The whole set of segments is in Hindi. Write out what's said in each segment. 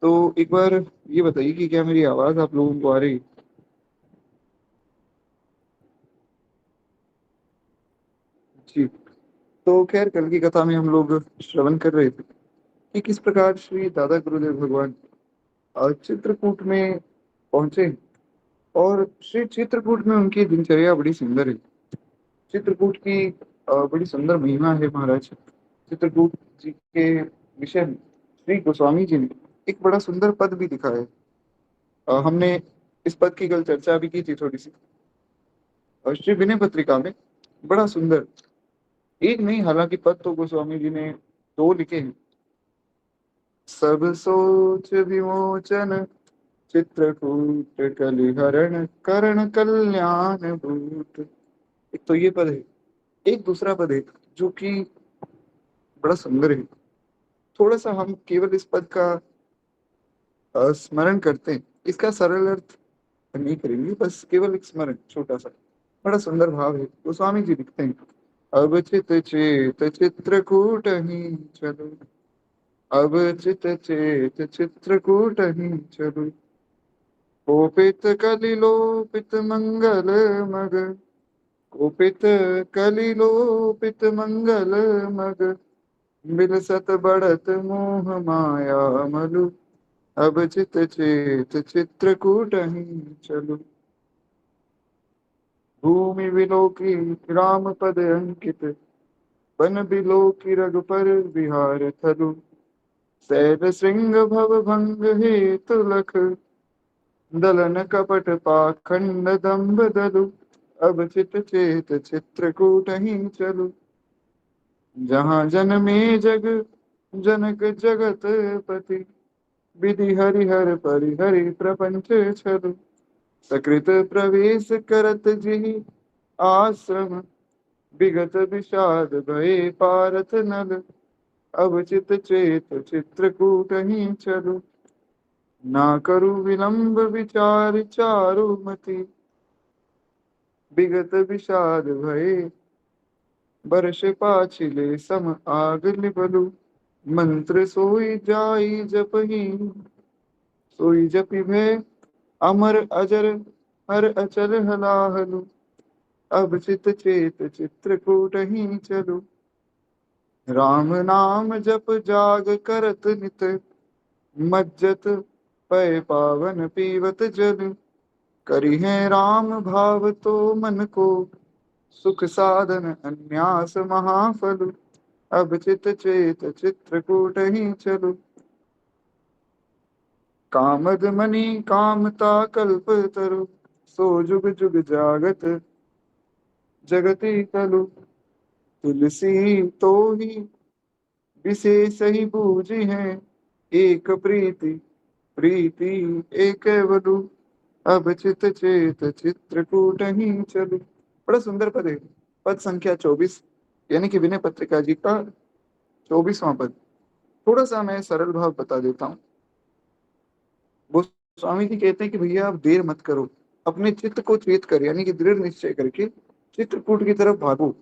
तो एक बार ये बताइए कि क्या मेरी आवाज़ आप लोगों को आ रही? जी। तो खैर कल की कथा में हम लोग श्रवण कर रहे थे कि किस प्रकार श्री दादा गुरुदेव भगवान चित्रकूट में पहुंचे और श्री चित्रकूट में उनकी दिनचर्या बड़ी सुंदर है। चित्रकूट की बड़ी सुंदर महिमा है महाराज। चित्रकूट जी के विषय में श्री गोस्वामी जी ने एक बड़ा सुंदर पद भी लिखा है। हमने इस पद की कल चर्चा भी की थी थोड़ी सी। श्री विनय पत्रिका में बड़ा सुंदर, एक नहीं हालांकि पद तो गोस्वामी जी ने दो लिखे हैं। सब सोच विमोचन चित्रकूट कलिहरण करण कल्याण भूत। एक तो ये पद है। एक दूसरा पद है जो कि बड़ा सुंदर है। थोड़ा सा हम केवल इस पद का स्मरण करते हैं, इसका सरल अर्थ नहीं करेंगे, बस केवल एक स्मरण छोटा सा। बड़ा सुंदर भाव है। गोस्वामी जी लिखते हैं, अब चित चेत चित्रकूट ही चलो, अब चित चेत चित्रकूट ही चलो, कोपित कलिलोपित मंगल मग, कोपित कलिलोपित मंगल मग, बिलसत बढ़त मोह माया मलु, अब चित चेत चित्रकूट ही चलो। भूमि बिलोकी राम पद अंकित, वन बिलोकी रघुपर विहार थलु, सैल श्रृंग भव भंग हेतु लख, दलन कपट पाखंड दंभ दलु, अब चित चेत चित्रकूट ही चलु, जहाँ जन्मे जग जनक जगत पति, विधि हरिहर परिहरि प्रपंच छलु, सकृत प्रवेश करत जिहि आश्रम, विगत विषाद भये पारथ नल, अब चित चेत चित्रकूट ही चलु, ना करु विलंब विचार चारु मति, विगत विषाद भये बरस पाछिले सम आग लिबलु, मंत्र सोई जाई जपहि, सोई जपि भय अमर अजर हर अचल हलाहलु, अब चित चेत चित्रकूट ही चलु, राम नाम जप जाग करत नित, मज्जत पय पावन पीवत जल, करी है राम भाव तो मन को, सुख साधन अन्यास महाफल, अब चित चेत चित्रकूट ही चलु, कामद मणि कामता कल्प तरु, सो जुग जुग जागत जगति तलु, तुलसी तो ही विशेष ही बूझी है, एक प्रीति प्रीति एक वधु, अब चित चेत चित्रकूट ही चलु। बड़ा सुंदर पद है। पद संख्या 24, यानी कि विनय पत्रिका जी का 24वां पद। थोड़ा सा मैं सरल भाव बता देता हूँ। वो स्वामी जी कहते हैं कि भैया आप देर मत करो, अपने चित्त को चेत कर, यानी कि दृढ़ निश्चय करके चित्रकूट की तरफ भागो।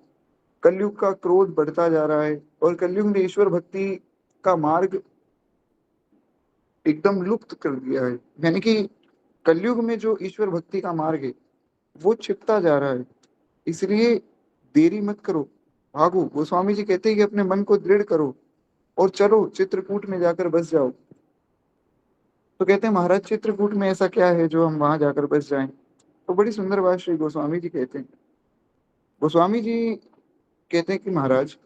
कलयुग का क्रोध बढ़ता जा रहा है और कलयुग ने ईश्वर भक्ति का मार्ग एकदम लुप्त कर दिया है। यानी कि कलयुग में जो ईश्वर भक्ति का मार्ग है वो छिपता जा रहा है। इसलिए देरी मत करो, भागो। गोस्वामी जी कहते हैं कि अपने मन को दृढ़ करो और चलो चित्रकूट में जाकर बस जाओ। तो कहते हैं महाराज चित्रकूट में ऐसा क्या है जो हम वहां जाकर बस जाएं? तो बड़ी सुंदर बात श्री गोस्वामी जी कहते हैं। गोस्वामी जी कहते हैं कि महाराज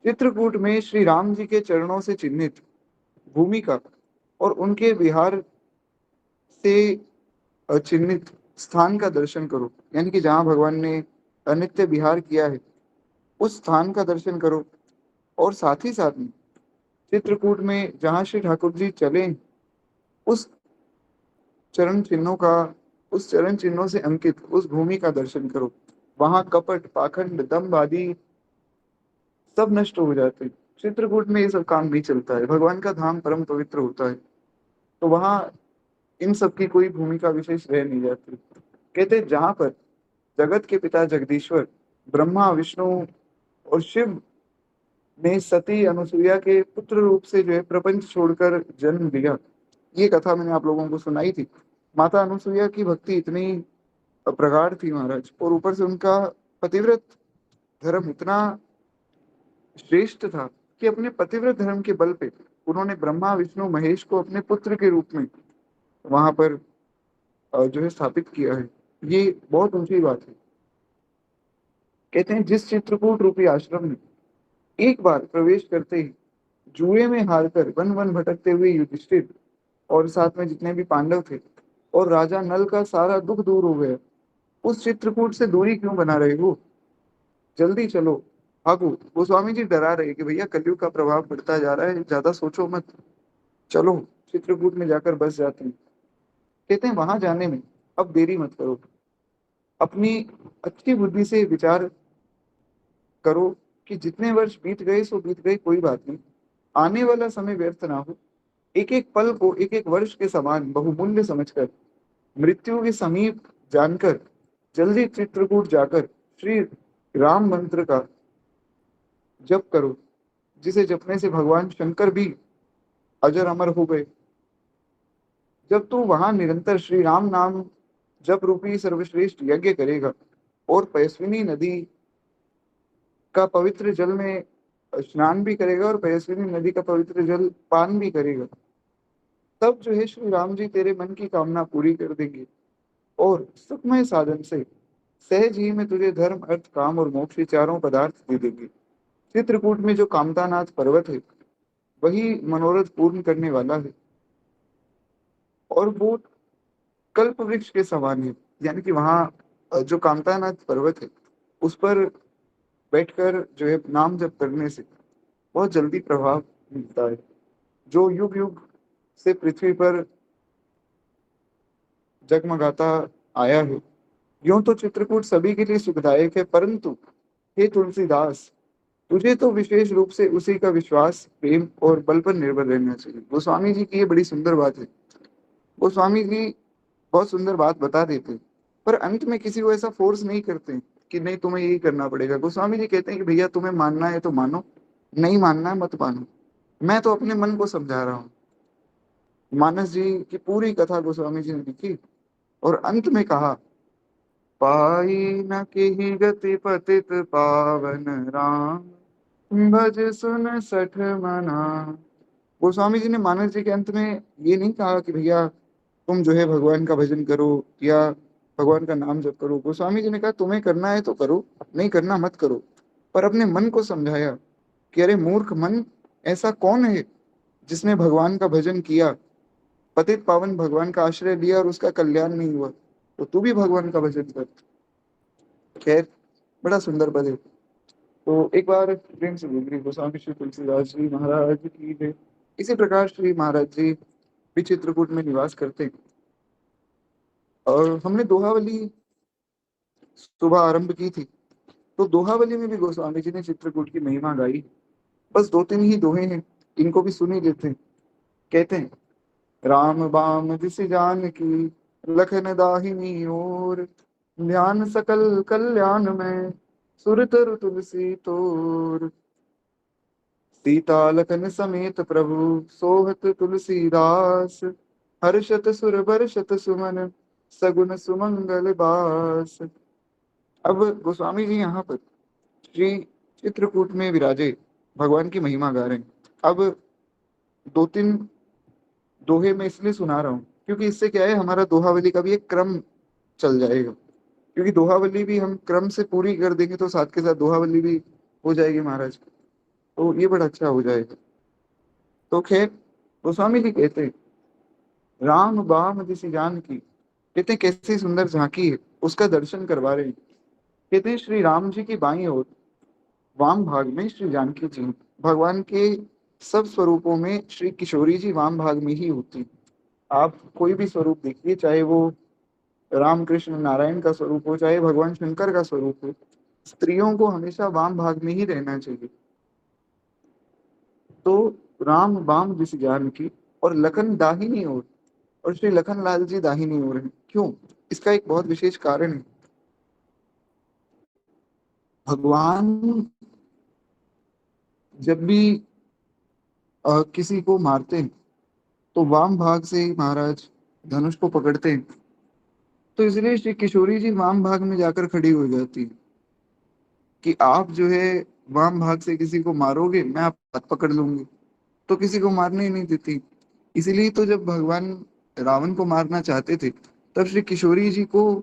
चित्रकूट में श्री राम जी के चरणों से चिन्हित भूमि का और उनके विहार से चिन्हित स्थान का दर्शन करो, यानी कि जहाँ भगवान ने अनित्य विहार किया है उस स्थान का दर्शन करो। और साथ ही साथ में चित्रकूट में जहाँ श्री ठाकुर जी चले उस चरण चिन्हों का, उस चरण चिन्हों से अंकित उस भूमि का दर्शन करो। वहां कपट पाखंड दंभ आदि सब नष्ट हो जाते हैं। चित्रकूट में ये सब काम नहीं चलता है। भगवान का धाम परम पवित्र होता है, तो वहां इन सब की कोई भूमिका विशेष रह नहीं जाती। कहते हैं जहां पर जगत के पिता जगदीश्वर ब्रह्मा विष्णु और शिव ने सती अनुसुईया के पुत्र रूप से जो है प्रपंच छोड़कर जन्म लिया। ये कथा मैंने आप लोगों को सुनाई थी। माता अनुसुईया की भक्ति इतनी प्रगाढ़ थी महाराज, और ऊपर से उनका पतिव्रत धर्म इतना श्रेष्ठ था कि अपने पतिव्रत धर्म के बल पे उन्होंने ब्रह्मा विष्णु महेश को अपने पुत्र के रूप में वहां पर जो है स्थापित किया है। ये बहुत ऊंची बात है। कहते हैं जिस चित्रकूट रूपी आश्रम में एक बार प्रवेश करते ही जुए में हारकर वन वन भटकते हुए युधिष्ठिर और साथ में जितने भी पांडव थे और राजा नल का सारा दुख दूर हो गया, उस चित्रकूट से दूरी क्यों बना रहे हो? जल्दी चलो, भागो। गोस्वामी जी डरा रहे कि भैया कलयुग का प्रभाव बढ़ता जा रहा है, ज्यादा सोचो मत, चलो चित्रकूट में जाकर बस जाते हैं। कहते हैं वहां जाने में अब देरी मत करो, अपनी अच्छी बुद्धि से विचार करो कि जितने वर्ष बीत गए सो बीत गए, कोई बात नहीं, आने वाला समय व्यर्थ ना हो। एक एक पल को एक एक वर्ष के समान बहुमूल्य समझकर, मृत्यु के समीप जानकर जल्दी चित्रकूट जाकर श्री राम मंत्र का जप करो, जिसे जपने से भगवान शंकर भी अजर अमर हो गए। जब तू वहां निरंतर श्री राम नाम जप रूपी सर्वश्रेष्ठ यज्ञ करेगा और पयस्विनी नदी का पवित्र जल में स्नान भी करेगा और पयस्विनी नदी का पवित्र जल पान भी करेगा, तब जो है श्री राम जी तेरे मन की कामना पूरी कर देंगे और सुखमय साधन से सहज ही में तुझे धर्म अर्थ काम और मोक्ष ये चारों पदार्थ दे देंगे। चित्रकूट में जो कामतानाथ पर्वत है वही मनोरथ पूर्ण करने वाला है, और वो कल्प वृक्ष के समान है। यानी कि वहाँ जो कामतानाथ पर्वत है उस पर बैठकर जो है नाम जप करने से बहुत जल्दी प्रभाव मिलता है, जो युग युग से पृथ्वी पर जगमगाता आया है। यूं तो चित्रकूट सभी के लिए सुखदायक है, परंतु हे तुलसीदास, तुझे तो विशेष रूप से उसी का विश्वास प्रेम और बल पर निर्भर रहना चाहिए। गोस्वामी जी की ये बड़ी सुंदर बात है। गोस्वामी जी बहुत सुंदर बात बता देते हैं, पर अंत में किसी को ऐसा फोर्स नहीं करते कि नहीं तुम्हें यही करना पड़ेगा। गोस्वामी जी कहते हैं कि भैया तुम्हें मानना है तो मानो, नहीं मानना है मत मानो। मैं तो अपने मन को समझा रहा हूँ। मानस जी की पूरी कथा गोस्वामी जी ने लिखी और अंत में कहा, पाई न केहि गति पतित पावन राम, भज सुन सठ मना। गोस्वामी जी ने मानस जी के अंत में ये नहीं कहा कि भैया तुम जो है भगवान का भजन करो या भगवान का नाम जप करो। गोस्वामी जी ने कहा तुम्हें करना है तो करो, नहीं करना मत करो। पर अपने मन को समझाया कि अरे मूर्ख मन, ऐसा कौन है जिसने भगवान का भजन किया, पतित पावन भगवान का आश्रय लिया और उसका कल्याण नहीं हुआ, तो तू भी भगवान का भजन कर। खैर, बड़ा सुंदर पद है। तो एक बार प्रेम से बोलिए गोस्वामी श्री तुलसीदास जी महाराज की जय। इसी प्रकार श्री महाराज जी भी चित्रकूट में निवास करते हैं। और हमने दोहावली सुबह आरंभ की थी, तो दोहावली में भी गोस्वामी जी ने चित्रकूट की महिमा गाई। बस दो तीन ही दोहे हैं, इनको भी सुन ही लेते हैं। कहते हैं, राम बाम जिस जान की, लखन दाहिनी ओर, ध्यान सकल कल्याण में, सुर तरु तुलसी तोर, सीता लखन समेत प्रभु सोहत तुलसीदास, हर्षत सुर बर्षत सुमन सगुन सुमंगल बास। अब गोस्वामी जी यहाँ पर श्री चित्रकूट में विराजे भगवान की महिमा गा रहे हैं। अब दो तीन दोहे मैं इसलिए सुना रहा हूँ क्योंकि इससे क्या है, हमारा दोहावली का भी एक क्रम चल जाएगा। क्योंकि दोहावली भी हम क्रम से पूरी कर देंगे तो साथ के साथ दोहावली भी हो जाएगी महाराज, तो ये बड़ा अच्छा हो जाएगा। तो खैर, गोस्वामी जी कहते हैं, राम बाम जिस जान की, कहते हैं कैसी सुंदर झांकी है, उसका दर्शन करवा रहे हैं। कहते हैं श्री राम जी की बाईं ओर वाम भाग में श्री जानकी जी। भगवान के सब स्वरूपों में श्री किशोरी जी वाम भाग में ही होती। आप कोई भी स्वरूप देखिए, चाहे वो राम कृष्ण नारायण का स्वरूप हो, चाहे भगवान शंकर का स्वरूप हो, स्त्रियों को हमेशा वाम भाग में ही रहना चाहिए। तो राम बाम जिस ज्ञान की, और लखन दाहिनी ओर, और श्री लखन लाल जी दाहिनी ओर है। क्यों? इसका एक बहुत विशेष कारण है। भगवान जब भी किसी को मारते हैं तो वाम भाग से ही महाराज धनुष को पकड़ते हैं। तो इसलिए श्री किशोरी जी वाम भाग में जाकर खड़ी हो जाती है कि आप जो है वाम भाग से किसी को मारोगे, मैं आप हाथ पकड़ लूंगी। तो किसी को मारने ही नहीं देती। इसीलिए तो जब भगवान रावण को मारना चाहते थे, तब श्री किशोरी जी को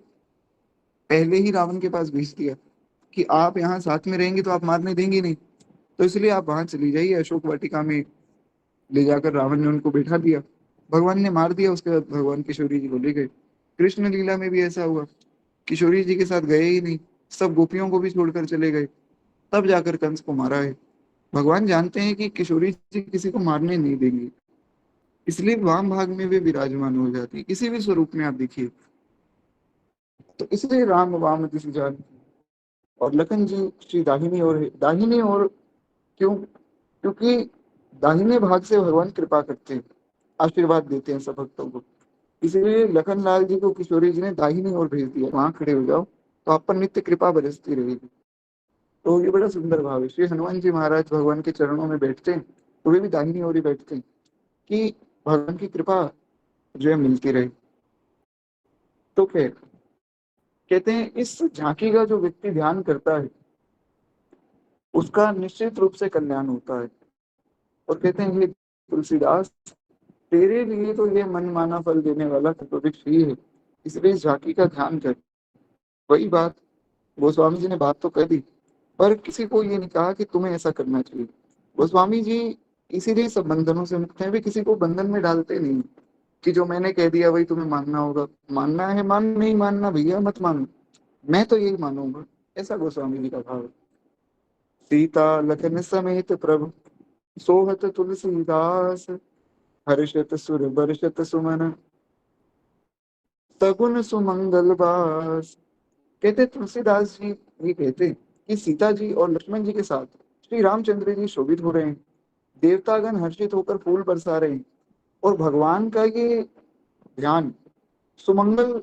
पहले ही रावण के पास भेज दिया कि आप यहाँ साथ में रहेंगे तो आप मारने देंगे नहीं, तो इसलिए आप वहां चली जाइए। अशोक वाटिका में ले जाकर रावण ने उनको बैठा दिया। भगवान ने मार दिया, उसके बाद भगवान किशोरी जी को ले गए। कृष्ण लीला में भी ऐसा हुआ, किशोरी जी के साथ गए ही नहीं, सब गोपियों को भी छोड़कर चले गए। तब जाकर कंस को मारा है। भगवान जानते हैं कि किशोरी जी किसी को मारने नहीं देंगे, इसलिए वाम भाग में वे विराजमान हो जाती है, किसी भी स्वरूप में आप देखिए। तो इसलिए राम वाम दिशु जान, और लखन जी श्री दाहिनी ओर है। दाहिनी ओर क्यों? क्योंकि दाहिने भाग से भगवान कृपा करते हैं, आशीर्वाद देते हैं सब भक्तों को। इसलिए लखन लाल जी को किशोरी जी ने दाहिनी ओर भेज दिया, वहां खड़े हो जाओ तो आप पर नित्य कृपा बरसती रहेगी। तो ये बड़ा सुंदर भाव है। श्री हनुमान जी महाराज भगवान के चरणों में बैठते हैं तो वे भी दाहिनी ओर ही बैठते हैं कि भगवान की कृपा जो है मिलती रहे। तो फिर कहते हैं इस झांकी का जो व्यक्ति ध्यान करता है उसका निश्चित रूप से कल्याण होता है। और कहते हैं ये तुलसीदास, तेरे लिए तो ये मन माना फल देने वाला कल्पवृक्ष ही है, इसलिए इस झांकी का ध्यान कर। वही बात गोस्वामी जी ने बात तो कर दी, पर किसी को ये नहीं कहा कि तुम्हें ऐसा करना चाहिए। गोस्वामी जी इसीलिए सब बंधनों से मुक्त हैं, वे किसी को बंधन में डालते नहीं कि जो मैंने कह दिया वही तुम्हें मानना होगा। मानना है मान, नहीं मानना भैया मत मानो, मैं तो यही मानूंगा। ऐसा गोस्वामी जी का भाव है। सीता लखन समेत प्रभु सोहत तुलसीदास, हर्षत सुर बर्षत सुमन सगुन सुमंगल बास। कहते तुलसीदास जी ये कहते कि सीता जी और लक्ष्मण जी के साथ श्री रामचंद्र जी शोभित हो रहे हैं, देवतागण हर्षित होकर फूल बरसा रहे हैं, और भगवान का ये ध्यान सुमंगल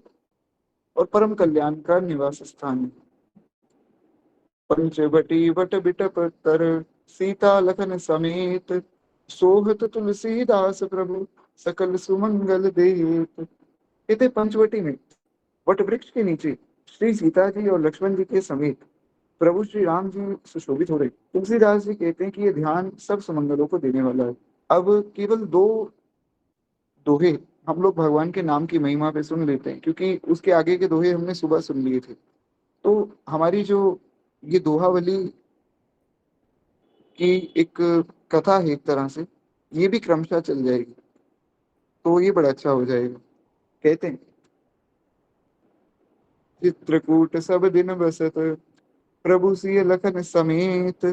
और परम कल्याण का निवास स्थान है। पंचवटी वट बिटप तर, सीता लखन समेत सोहत तुलसीदास प्रभु सकल सुमंगल देत। कहते पंचवटी में वट वृक्ष के नीचे श्री सीता जी और लक्ष्मण जी के समेत प्रभु श्री राम जी सुशोभित हो रहे। तुलसीदास जी कहते हैं कि ये ध्यान सब सुमंगलों को देने वाला है। अब केवल दो दोहे हम लोग भगवान के नाम की महिमा पे सुन लेते हैं, क्योंकि उसके आगे के दोहे हमने सुबह सुन लिए थे। तो हमारी जो ये दोहावली की एक कथा है एक तरह से, ये भी क्रमशः चल जाएगी, तो ये बड़ा अच्छा हो जाएगा। कहते हैं चित्रकूट सब दिन बसत, प्रभु सिय लखन समेत,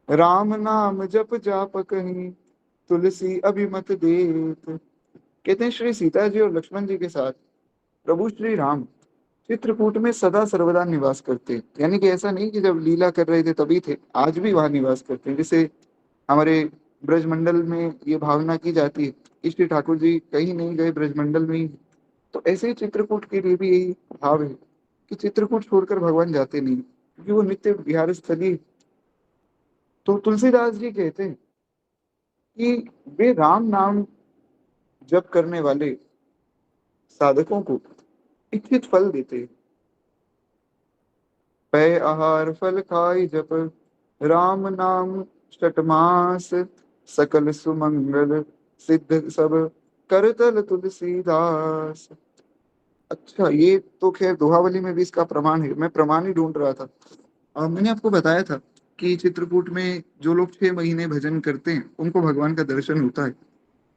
राम नाम जप जाप कहीं, तुलसी अभिमत देत। कहते हैं श्री सीता जी और लक्ष्मण जी के साथ प्रभु श्री राम चित्रकूट में सदा सर्वदा निवास करते हैं। यानी कि ऐसा नहीं कि जब लीला कर रहे थे तभी थे, आज भी वहां निवास करते हैं। जैसे हमारे ब्रजमंडल में ये भावना की जाती है कि श्री ठाकुर जी कहीं नहीं गए, ब्रजमंडल में ही। तो ऐसे ही चित्रकूट के लिए भी यही भाव है कि चित्रकूट छोड़कर भगवान जाते नहीं, क्योंकि वो नित्य विहार स्थली। तो तुलसीदास जी कहते हैं कि वे राम नाम जप करने वाले साधकों को इच्छित फल देते हैं। पै आहार फल खाई जप, राम नाम शतमास, सकल सुमंगल सिद्ध सब करतल तुलसीदास। अच्छा, ये तो खैर दोहावली में भी इसका प्रमाण है, मैं प्रमाण ही ढूंढ रहा था। और मैंने आपको बताया था कि चित्रकूट में जो लोग 6 महीने भजन करते हैं उनको भगवान का दर्शन होता है।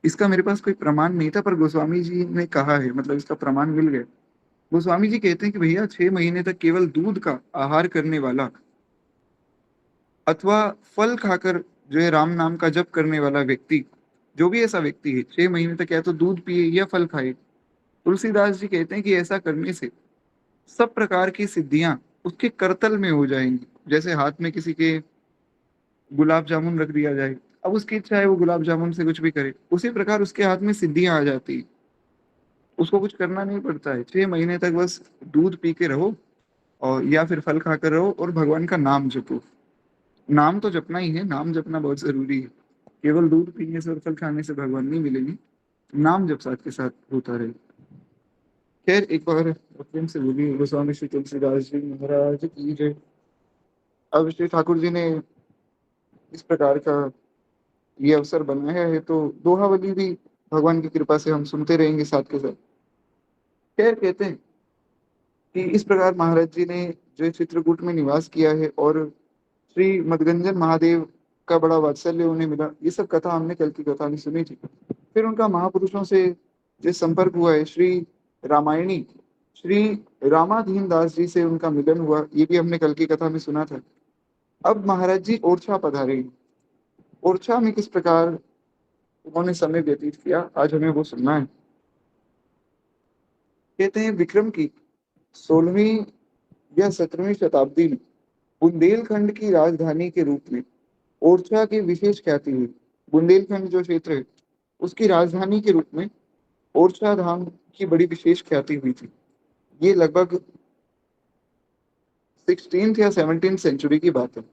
इसका मेरे पास कोई प्रमाण नहीं था, पर गोस्वामी जी ने कहा है, मतलब इसका प्रमाण मिल गया। गोस्वामी जी कहते हैं कि भैया 6 महीने तक केवल दूध का आहार करने वाला अथवा फल खाकर जो है राम नाम का जप करने वाला व्यक्ति, जो भी ऐसा व्यक्ति है 6 महीने तक या तो दूध पिए या फल खाए, तुलसीदास जी कहते हैं कि ऐसा करने से सब प्रकार की सिद्धियां उसके करतल में हो जाएंगी। जैसे हाथ में किसी के गुलाब जामुन रख दिया जाए, अब उसकी इच्छा है वो गुलाब जामुन से कुछ भी करे, उसी प्रकार उसके हाथ में सिद्धियां आ जाती है। उसको कुछ करना नहीं पड़ता है, 6 महीने तक बस दूध पी के रहो और या फिर फल खाकर रहो और भगवान का नाम जपो। नाम तो जपना ही है, नाम जपना बहुत जरूरी है। केवल दूध पीने से और फल खाने से भगवान नहीं मिलेंगे, नाम जब साथ के साथ होता रहे। खैर एक बार प्रेम से बोली गोस्वामी श्री तुलसीदास जी महाराज की जय। अब श्री ठाकुर जी ने इस प्रकार का ये अवसर बनाया है तो दोहावली भी भगवान की कृपा से हम सुनते रहेंगे साथ के साथ। खैर कहते हैं कि इस प्रकार महाराज जी ने जो चित्रकूट में निवास किया है और श्री मदगंजन महादेव का बड़ा वात्सल्य उन्हें मिला, ये सब कथा हमने कल की कथा में सुनी थी। फिर उनका महापुरुषों से जो संपर्क हुआ है, श्री रामायणी श्री रामाधीन दास जी से उनका मिलन हुआ, ये भी हमने कल की कथा में सुना था। अब महाराज जी ओरछा पधारे हैं। ओरछा में किस प्रकार उन्होंने समय व्यतीत किया, आज हमें वो सुनना है। कहते हैं विक्रम की 16वीं या 17वीं शताब्दी में बुंदेलखंड की राजधानी के रूप में ओरछा की विशेष ख्याति हुई। बुंदेलखंड जो क्षेत्र है उसकी राजधानी के रूप में ओरछा धाम की बड़ी विशेष ख्याति हुई थी। ये लगभग 16th या 17th सेंचुरी की बात है।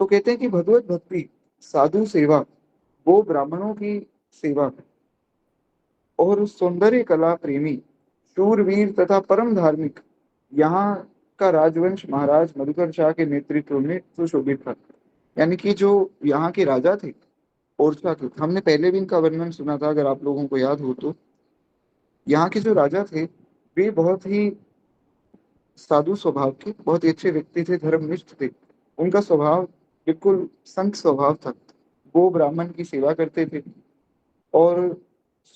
तो कहते हैं कि भगवत भक्ति, साधु सेवा, वो ब्राह्मणों की सेवा और सौंदर्य कला प्रेमी, शूरवीर तथा परम धार्मिक यहाँ का राजवंश महाराज मधुकर शाह के नेतृत्व में सुशोभित था। यानी कि जो यहाँ के राजा थे ओरछा के, हमने पहले भी इनका वर्णन सुना था अगर आप लोगों को याद हो तो। यहाँ के जो राजा थे वे बहुत ही साधु स्वभाव के, बहुत ही अच्छे व्यक्ति थे, धर्मनिष्ठ थे। उनका स्वभाव बिल्कुल संत स्वभाव था। वो ब्राह्मण की सेवा करते थे और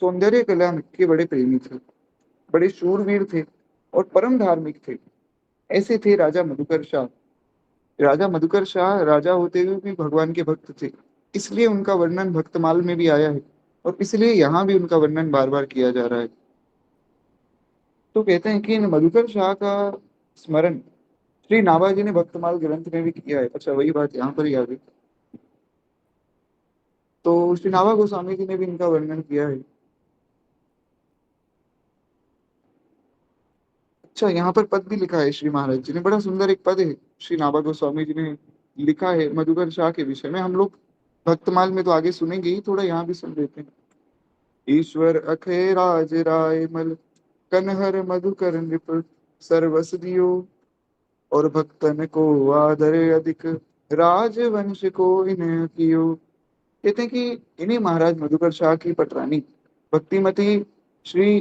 सौंदर्य कला के बड़े प्रेमी थे, बड़े शूरवीर थे और परम धार्मिक थे। ऐसे थे राजा मधुकर शाह। राजा मधुकर शाह राजा होते हुए भी भगवान के भक्त थे, इसलिए उनका वर्णन भक्तमाल में भी आया है और इसलिए यहाँ भी उनका वर्णन बार बार किया जा रहा है। तो कहते हैं कि इन मधुकर शाह का स्मरण श्री नाभाजी ने भक्तमाल ग्रंथ में भी किया है। अच्छा, वही बात यहाँ पर ही आ गई। तो श्री नाभा गोस्वामी जी ने भी इनका वर्णन किया है। अच्छा, यहाँ पर पद भी लिखा है श्री महाराज जी ने, बड़ा सुंदर एक पद है श्री नाभा गोस्वामी जी ने लिखा है मधुकर शाह के विषय में। हम लोग भक्तमाल में तो आगे सुनेंगे ही, थोड़ा यहाँ भी सुन लेते हैं। ईश्वर अखे राज राय मल, कनहर मधुकर नृप, सर्वस दियो, और भक्तन को आदर अधिक, राजवंश को इन्हें कियो। कहते हैं कि इन्हीं महाराज मधुकर शाह की पटरानी भक्तिमती श्री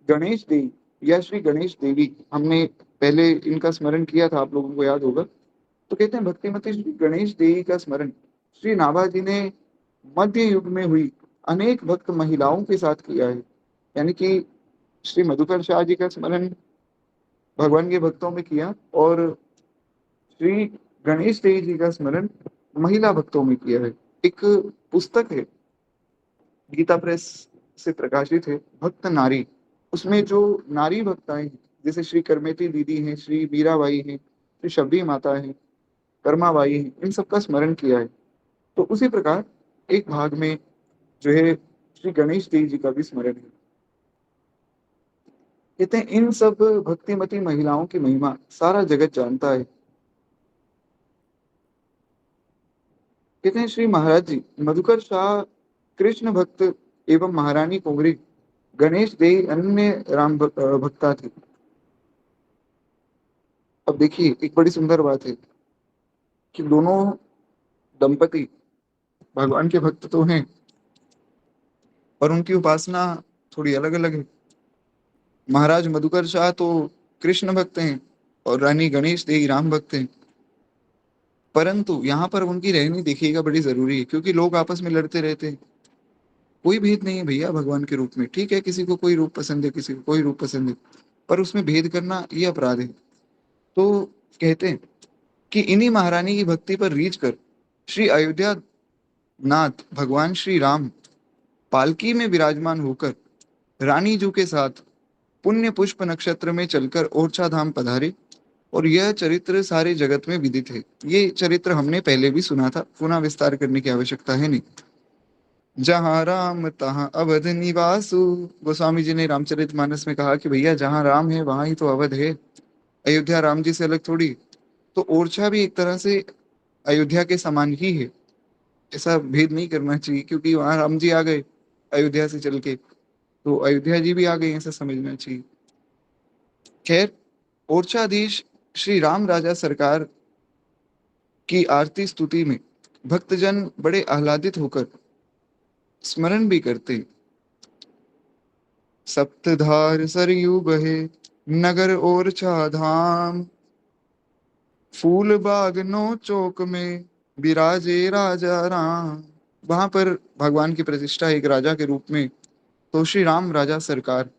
गणेश देवी या श्री गणेश देवी, हमने पहले इनका स्मरण किया था, आप लोगों को याद होगा। तो कहते हैं भक्तिमती श्री गणेश देवी का स्मरण श्री नाभा जी ने मध्य युग में हुई अनेक भक्त महिलाओं के साथ किया है। यानी कि श्री मधुकर शाह जी का स्मरण भगवान के भक्तों में किया और श्री गणेश देवी जी का स्मरण महिला भक्तों में किया है। एक पुस्तक है, गीता प्रेस से प्रकाशित है, भक्त नारी। उसमें जो नारी भक्ताएं हैं, जैसे श्री करमेती दीदी हैं, श्री मीराबाई हैं, श्री शबरी माता हैं, कर्माबाई हैं, इन सबका स्मरण किया है। तो उसी प्रकार एक भाग में जो है श्री गणेश देव जी का भी स्मरण है। कहते हैं इन सब भक्तिमती महिलाओं की महिमा सारा जगत जानता है। कहते हैं श्री महाराज जी मधुकर शाह कृष्ण भक्त एवं महारानी कुंवरी गणेश देवी अन्य राम भक्ता थे। अब देखिए एक बड़ी सुंदर बात है कि दोनों दंपति भगवान के भक्त तो हैं और उनकी उपासना थोड़ी अलग अलग है। महाराज मधुकर शाह तो कृष्ण भक्त हैं और रानी गणेश देवी राम भक्त हैं। परंतु यहाँ पर उनकी रहनी देखिएगा बड़ी जरूरी है, क्योंकि लोग आपस में लड़ते रहते हैं। कोई भेद नहीं है भैया भगवान के रूप में। ठीक है, किसी को कोई रूप पसंद है, किसी को कोई रूप पसंद है, पर उसमें भेद करना ये अपराध है। तो कहते हैं कि इन्हीं महारानी की भक्ति पर रीझ कर श्री अयोध्या नाथ भगवान श्री राम पालकी में विराजमान होकर रानी जू के साथ पुण्य पुष्प नक्षत्र में चलकर ओरछा धाम पधारे। और यह चरित्र सारे जगत में विदित है। ये चरित्र हमने पहले भी सुना था, पुनः विस्तार करने की आवश्यकता है नहीं। जहाँ राम तहाँ अवध निवासु, गोस्वामी जी ने रामचरितमानस में कहा कि भैया जहाँ राम है वहां ही तो अवध है, अयोध्या राम जी से अलग थोड़ी। तो ओरछा भी एक तरह से अयोध्या के समान ही है। ऐसा भेद नहीं करना चाहिए, क्योंकि वहां राम जी आ गए अयोध्या से चल के, तो अयोध्या जी भी आ गए, ऐसा समझना चाहिए। खैर, ओरछाधीश श्री राम राजा सरकार की आरती स्तुति में भक्तजन बड़े आह्लादित होकर स्मरण भी करते। सप्तधार सरयू बहे, नगर ओरछा धाम, फूल बाग नो चौक में विराजे राजा राम। वहां पर भगवान की प्रतिष्ठा एक राजा के रूप में, तो श्री राम राजा सरकार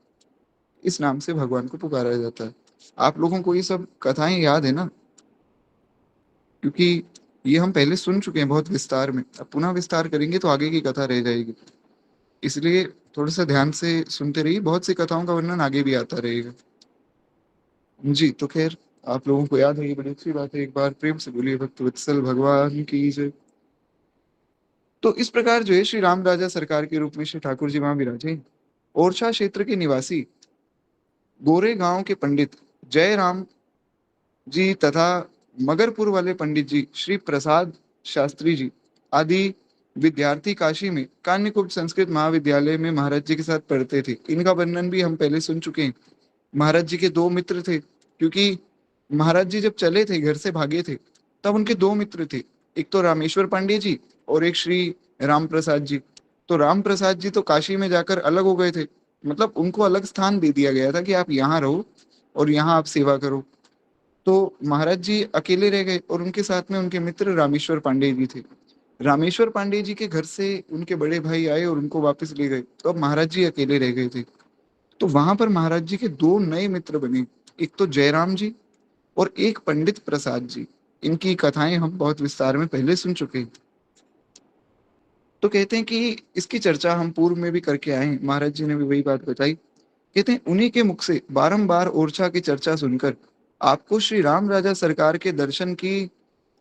इस नाम से भगवान को पुकारा जाता है। आप लोगों को ये सब कथाएं याद है ना? क्योंकि ये हम पहले सुन चुके हैं बहुत विस्तार में, अब पुनः विस्तार करेंगे तो आगे की कथा रह जाएगी। इसलिए थोड़ा सा ध्यान से सुनते रहिए, बहुत सी कथाओं का वर्णन आगे भी आता रहेगा। जी, तो खैर, आप लोगों को याद है, ये बड़ी अच्छी बात है। एक बार प्रेम से बोलिए भक्त वत्सल भगवान की जय। तो इस प्रकार जो है श्री राम राजा सरकार के रूप में श्री ठाकुर जी वहां विराजे। ओरछा क्षेत्र के निवासी गोरे गांव के पंडित जय राम जी तथा मगरपुर वाले पंडित जी श्री प्रसाद शास्त्री जी आदि विद्यार्थी काशी में कान्यकुब्ज संस्कृत महाविद्यालय में महाराज जी के साथ पढ़ते थे। इनका वर्णन भी हम पहले सुन चुके हैं। महाराज जी के दो मित्र थे, क्योंकि महाराज जी जब चले थे, घर से भागे थे, तब उनके दो मित्र थे। एक तो रामेश्वर पांडे जी और एक श्री राम प्रसाद जी। तो राम प्रसाद जी तो काशी में जाकर अलग हो गए थे, मतलब उनको अलग स्थान दे दिया गया था कि आप यहाँ रहो और यहाँ आप सेवा करो। तो महाराज जी अकेले रह गए और उनके साथ में उनके मित्र रामेश्वर पांडे जी थे। रामेश्वर पांडे जी के घर से उनके बड़े भाई आए और उनको वापस ले गए, तो अब महाराज जी अकेले रह गए थे। तो वहां पर महाराज जी के दो नए मित्र बने, एक तो जयराम जी और एक पंडित प्रसाद जी। इनकी कथाएं हम बहुत विस्तार में पहले सुन चुके हैं। तो कहते हैं कि इसकी चर्चा हम पूर्व में भी करके आए हैं, महाराज जी ने भी वही बात बताई। कहते हैं उन्हीं के मुख से बारंबार ओरछा की चर्चा सुनकर आपको श्री राम राजा सरकार के दर्शन की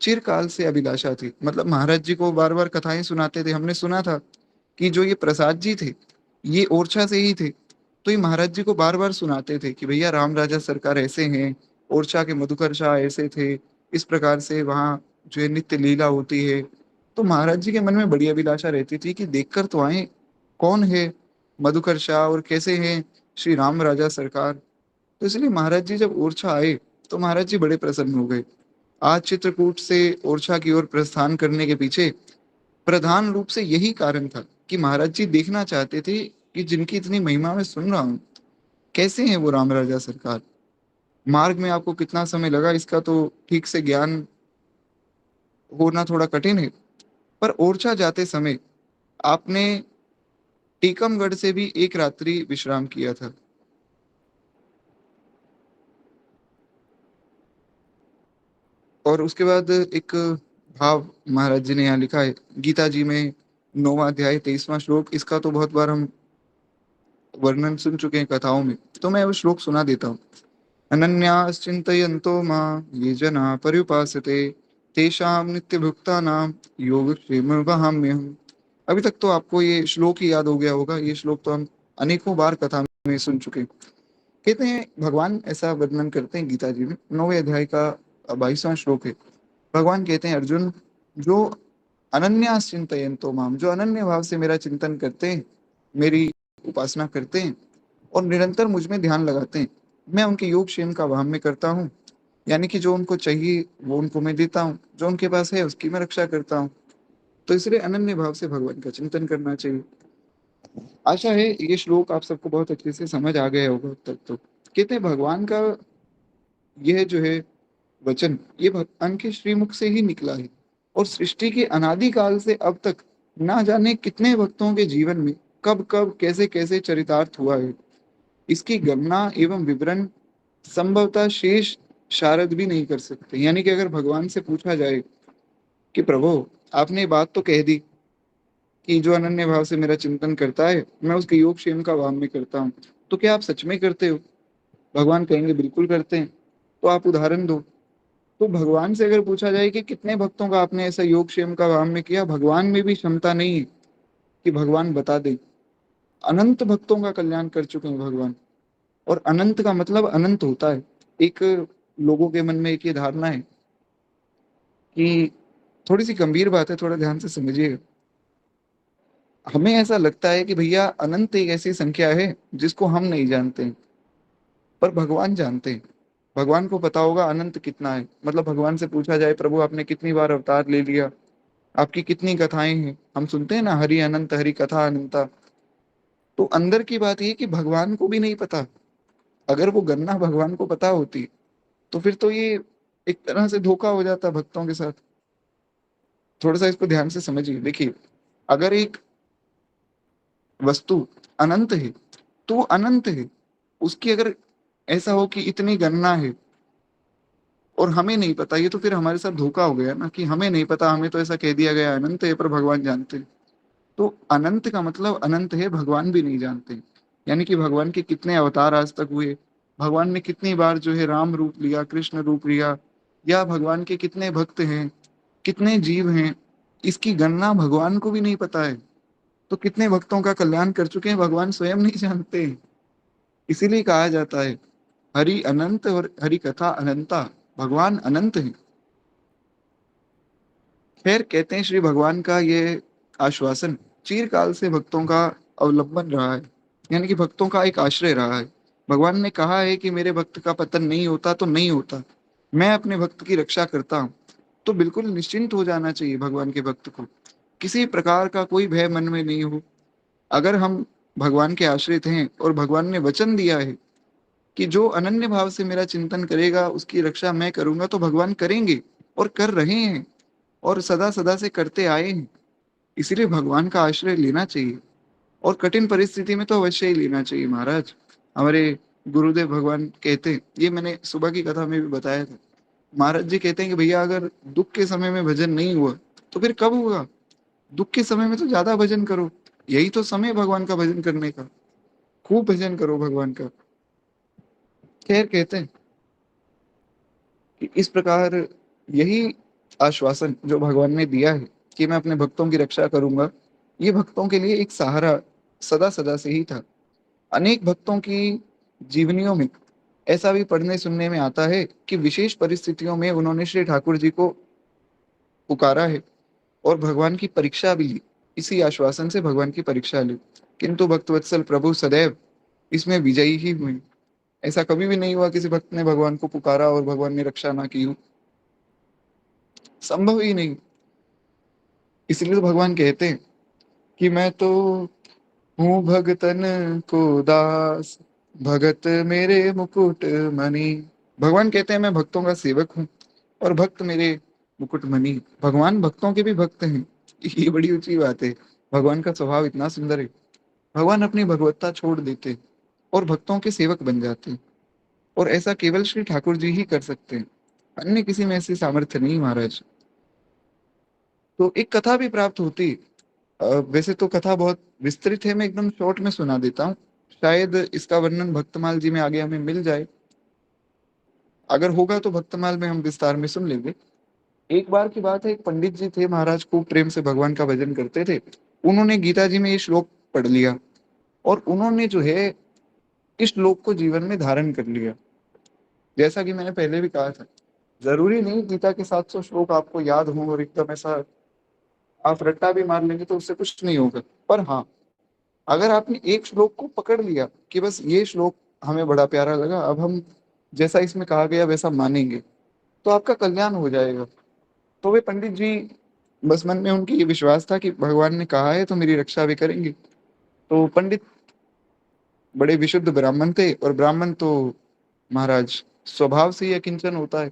चिरकाल से अभिलाषा थी। मतलब महाराज जी को बार बार कथाएं सुनाते थे। हमने सुना था कि जो ये प्रसाद जी थे, ये ओरछा से ही थे। तो ये महाराज जी को बार बार सुनाते थे कि भैया राम राजा सरकार ऐसे हैं, ओरछा के मधुकर शाह ऐसे थे, इस प्रकार से वहाँ जो है नित्य लीला होती है। तो महाराज जी के मन में बड़ी अभिलाषा रहती थी कि देखकर तो आए, कौन है मधुकर शाह और कैसे हैं श्री राम राजा सरकार। तो इसलिए महाराज जी जब ओरछा आए तो महाराज जी बड़े प्रसन्न हो गए। आज चित्रकूट से ओरछा की ओर प्रस्थान करने के पीछे प्रधान रूप से यही कारण था कि महाराज जी देखना चाहते थे कि जिनकी इतनी महिमा मैं सुन रहा हूँ, कैसे हैं वो राम राजा सरकार। मार्ग में आपको कितना समय लगा इसका तो ठीक से ज्ञान होना थोड़ा कठिन है, पर ओरछा जाते समय आपने टीकमगढ़ से भी एक रात्रि विश्राम किया था। और उसके बाद एक भाव महाराज जी ने यहाँ लिखा है गीता जी में, 9वां अध्याय 23वां श्लोक। इसका तो बहुत बार हम वर्णन सुन चुके हैं कथाओं में, तो मैं वो श्लोक सुना देता हूँ। अनन्याश्चिन्तयन्तो मां ये जना पर्युपासते तेषां नित्यभुक्तानां योगक्षेम वहाम्यहम्। अभी तक तो आपको ये श्लोक ही याद हो गया होगा। ये श्लोक तो हम अनेकों बार कथा में सुन चुके हैं। कहते हैं भगवान ऐसा वर्णन करते हैं गीता जी में, 9वें अध्याय का 22वां श्लोक है। भगवान कहते हैं अर्जुन, जो अनन्यास चिंतयन्तो माम, जो अनन्य भाव से मेरा चिंतन करते हैं, मेरी उपासना करते हैं और निरंतर मुझ में ध्यान लगाते हैं, मैं उनके योग क्षेम का वहन में करता हूँ। यानी कि जो उनको चाहिए वो उनको मैं देता हूँ, जो उनके पास है उसकी मैं रक्षा करता हूँ। तो इसलिए अनन्य भाव से भगवान का चिंतन करना चाहिए। आशा है ये श्लोक आप सबको बहुत अच्छे से समझ आ गया होगा अब तक। तो कहते हैं भगवान का यह जो है वचन, ये भगवान के श्रीमुख से ही निकला है और सृष्टि के अनादि काल से अब तक ना जाने कितने भक्तों के जीवन में कब कब कैसे कैसे चरितार्थ हुआ है, इसकी गणना एवं विवरण संभवतः शेष शारद भी नहीं कर सकते। यानी कि अगर भगवान से पूछा जाए कि प्रभु, आपने ये बात तो कह दी कि जो अनन्य भाव से मेरा चिंतन करता है मैं उसके योग क्षेम का वाम में करता हूँ, तो क्या आप सच में करते हो? भगवान कहेंगे बिल्कुल करते हैं। तो आप उदाहरण दो। तो भगवान से अगर पूछा जाए कि कितने भक्तों का आपने ऐसा योग क्षेम का वाम में किया, भगवान में भी क्षमता नहीं है कि भगवान बता दे। अनंत भक्तों का कल्याण कर चुके हैं भगवान। और अनंत का मतलब अनंत होता है। एक लोगों के मन में एक ये धारणा है कि थोड़ी सी गंभीर बात है, थोड़ा ध्यान से समझिएगा। हमें ऐसा लगता है कि भैया अनंत एक ऐसी संख्या है जिसको हम नहीं जानते, पर भगवान जानते हैं। भगवान को पता होगा अनंत कितना है। मतलब भगवान से पूछा जाए, प्रभु आपने कितनी बार अवतार ले लिया, आपकी कितनी कथाएं हैं, हम सुनते हैं ना, हरि अनंत हरि कथा अनंता। तो अंदर की बात ये कि भगवान को भी नहीं पता। अगर वो गणना भगवान को पता होती तो फिर तो ये एक तरह से धोखा हो जाता भक्तों के साथ। थोड़ा सा इसको ध्यान से समझिए। देखिए, अगर एक वस्तु अनंत है तो वो अनंत है। उसकी अगर ऐसा हो कि इतनी गणना है और हमें नहीं पता, ये तो फिर हमारे साथ धोखा हो गया ना, कि हमें नहीं पता, हमें तो ऐसा कह दिया गया अनंत है पर भगवान जानते हैं। तो अनंत का मतलब अनंत है, भगवान भी नहीं जानते। यानी कि भगवान के कितने अवतार आज तक हुए, भगवान ने कितनी बार जो है राम रूप लिया, कृष्ण रूप लिया, या भगवान के कितने भक्त हैं, कितने जीव हैं, इसकी गणना भगवान को भी नहीं पता है। तो कितने भक्तों का कल्याण कर चुके हैं भगवान स्वयं नहीं जानते। इसीलिए कहा जाता है हरि अनंत और हरि कथा अनंता, भगवान अनंत है। खैर, कहते हैं श्री भगवान का ये आश्वासन चिरकाल से भक्तों का अवलंबन रहा है, यानी कि भक्तों का एक आश्रय रहा है। भगवान ने कहा है कि मेरे भक्त का पतन नहीं होता तो नहीं होता, मैं अपने भक्त की रक्षा करता हूँ। तो बिल्कुल निश्चिंत हो जाना चाहिए भगवान के भक्त को, किसी प्रकार का कोई भय मन में नहीं हो। अगर हम भगवान के आश्रित हैं और भगवान ने वचन दिया है कि जो अनन्य भाव से मेरा चिंतन करेगा उसकी रक्षा मैं करूंगा, तो भगवान करेंगे और कर रहे हैं और सदा सदा से करते आए हैं। इसीलिए भगवान का आश्रय लेना चाहिए, और कठिन परिस्थिति में तो अवश्य ही लेना चाहिए महाराज। हमारे गुरुदेव भगवान कहते हैं, ये मैंने सुबह की कथा में भी बताया था, महाराज जी कहते हैं कि भैया अगर दुख के समय में भजन नहीं हुआ तो फिर कब होगा? दुख के समय में तो ज्यादा भजन करो, यही तो समय है भगवान का भजन करने का। खूब भजन करो भगवान का। खैर, कहते हैं कि इस प्रकार यही आश्वासन जो भगवान ने दिया है कि मैं अपने भक्तों की रक्षा करूंगा, ये भक्तों के लिए एक सहारा सदा सदा से ही था। अनेक भक्तों की जीवनियों में ऐसा भी पढ़ने सुनने में आता है कि विशेष परिस्थितियों में उन्होंने श्री ठाकुर जी को पुकारा है और भगवान की परीक्षा भी ली। इसी आश्वासन से भगवान की परीक्षा ली, किंतु भक्तवत्सल प्रभु सदैव इसमें विजयी ही हुए। ऐसा कभी भी नहीं हुआ किसी भक्त ने भगवान को पुकारा और भगवान ने रक्षा ना की हो, संभव ही नहीं। इसलिए तो भगवान कहते हैं कि मैं तो हूँ भगतन को दास, भगत मेरे मुकुट मणि। भगवान कहते हैं मैं भक्तों का सेवक हूँ और भक्त मेरे मुकुट मणि। भगवान भक्तों के भी भक्त हैं, ये बड़ी ऊंची बात है। भगवान का स्वभाव इतना सुंदर है, भगवान अपनी भगवत्ता छोड़ देते और भक्तों के सेवक बन जाते। और ऐसा केवल श्री ठाकुर जी ही कर सकते हैं, अन्य किसी में ऐसी सामर्थ्य नहीं महाराज। तो एक कथा भी प्राप्त होती। वैसे तो कथा बहुत विस्तृत है, मैं एकदम शॉर्ट में सुना देता हूँ। शायद इसका वर्णन भक्तमाल जी में आगे हमें मिल जाए, अगर होगा तो भक्तमाल में हम विस्तार में सुन लेंगे। एक बार की बात है, एक पंडित जी थे महाराज, खूब प्रेम से भगवान का भजन करते थे। उन्होंने गीता जी में ये श्लोक पढ़ लिया और उन्होंने जो है इस श्लोक को जीवन में धारण कर लिया। जैसा कि मैंने पहले भी कहा था, जरूरी नहीं गीता के 700 श्लोक आपको याद हों और एकदम ऐसा आप रट्टा भी मार लेंगे तो उससे कुछ नहीं होगा। पर हाँ, अगर आपने एक श्लोक को पकड़ लिया कि बस ये श्लोक हमें बड़ा प्यारा लगा, अब हम जैसा इसमें कहा गया वैसा मानेंगे, तो आपका कल्याण हो जाएगा। तो वे पंडित जी, बस मन में उनकी ये विश्वास था कि भगवान ने कहा है तो मेरी रक्षा भी करेंगे। तो पंडित बड़े विशुद्ध ब्राह्मण थे, और ब्राह्मण तो महाराज स्वभाव से ही अकिंचन होता है।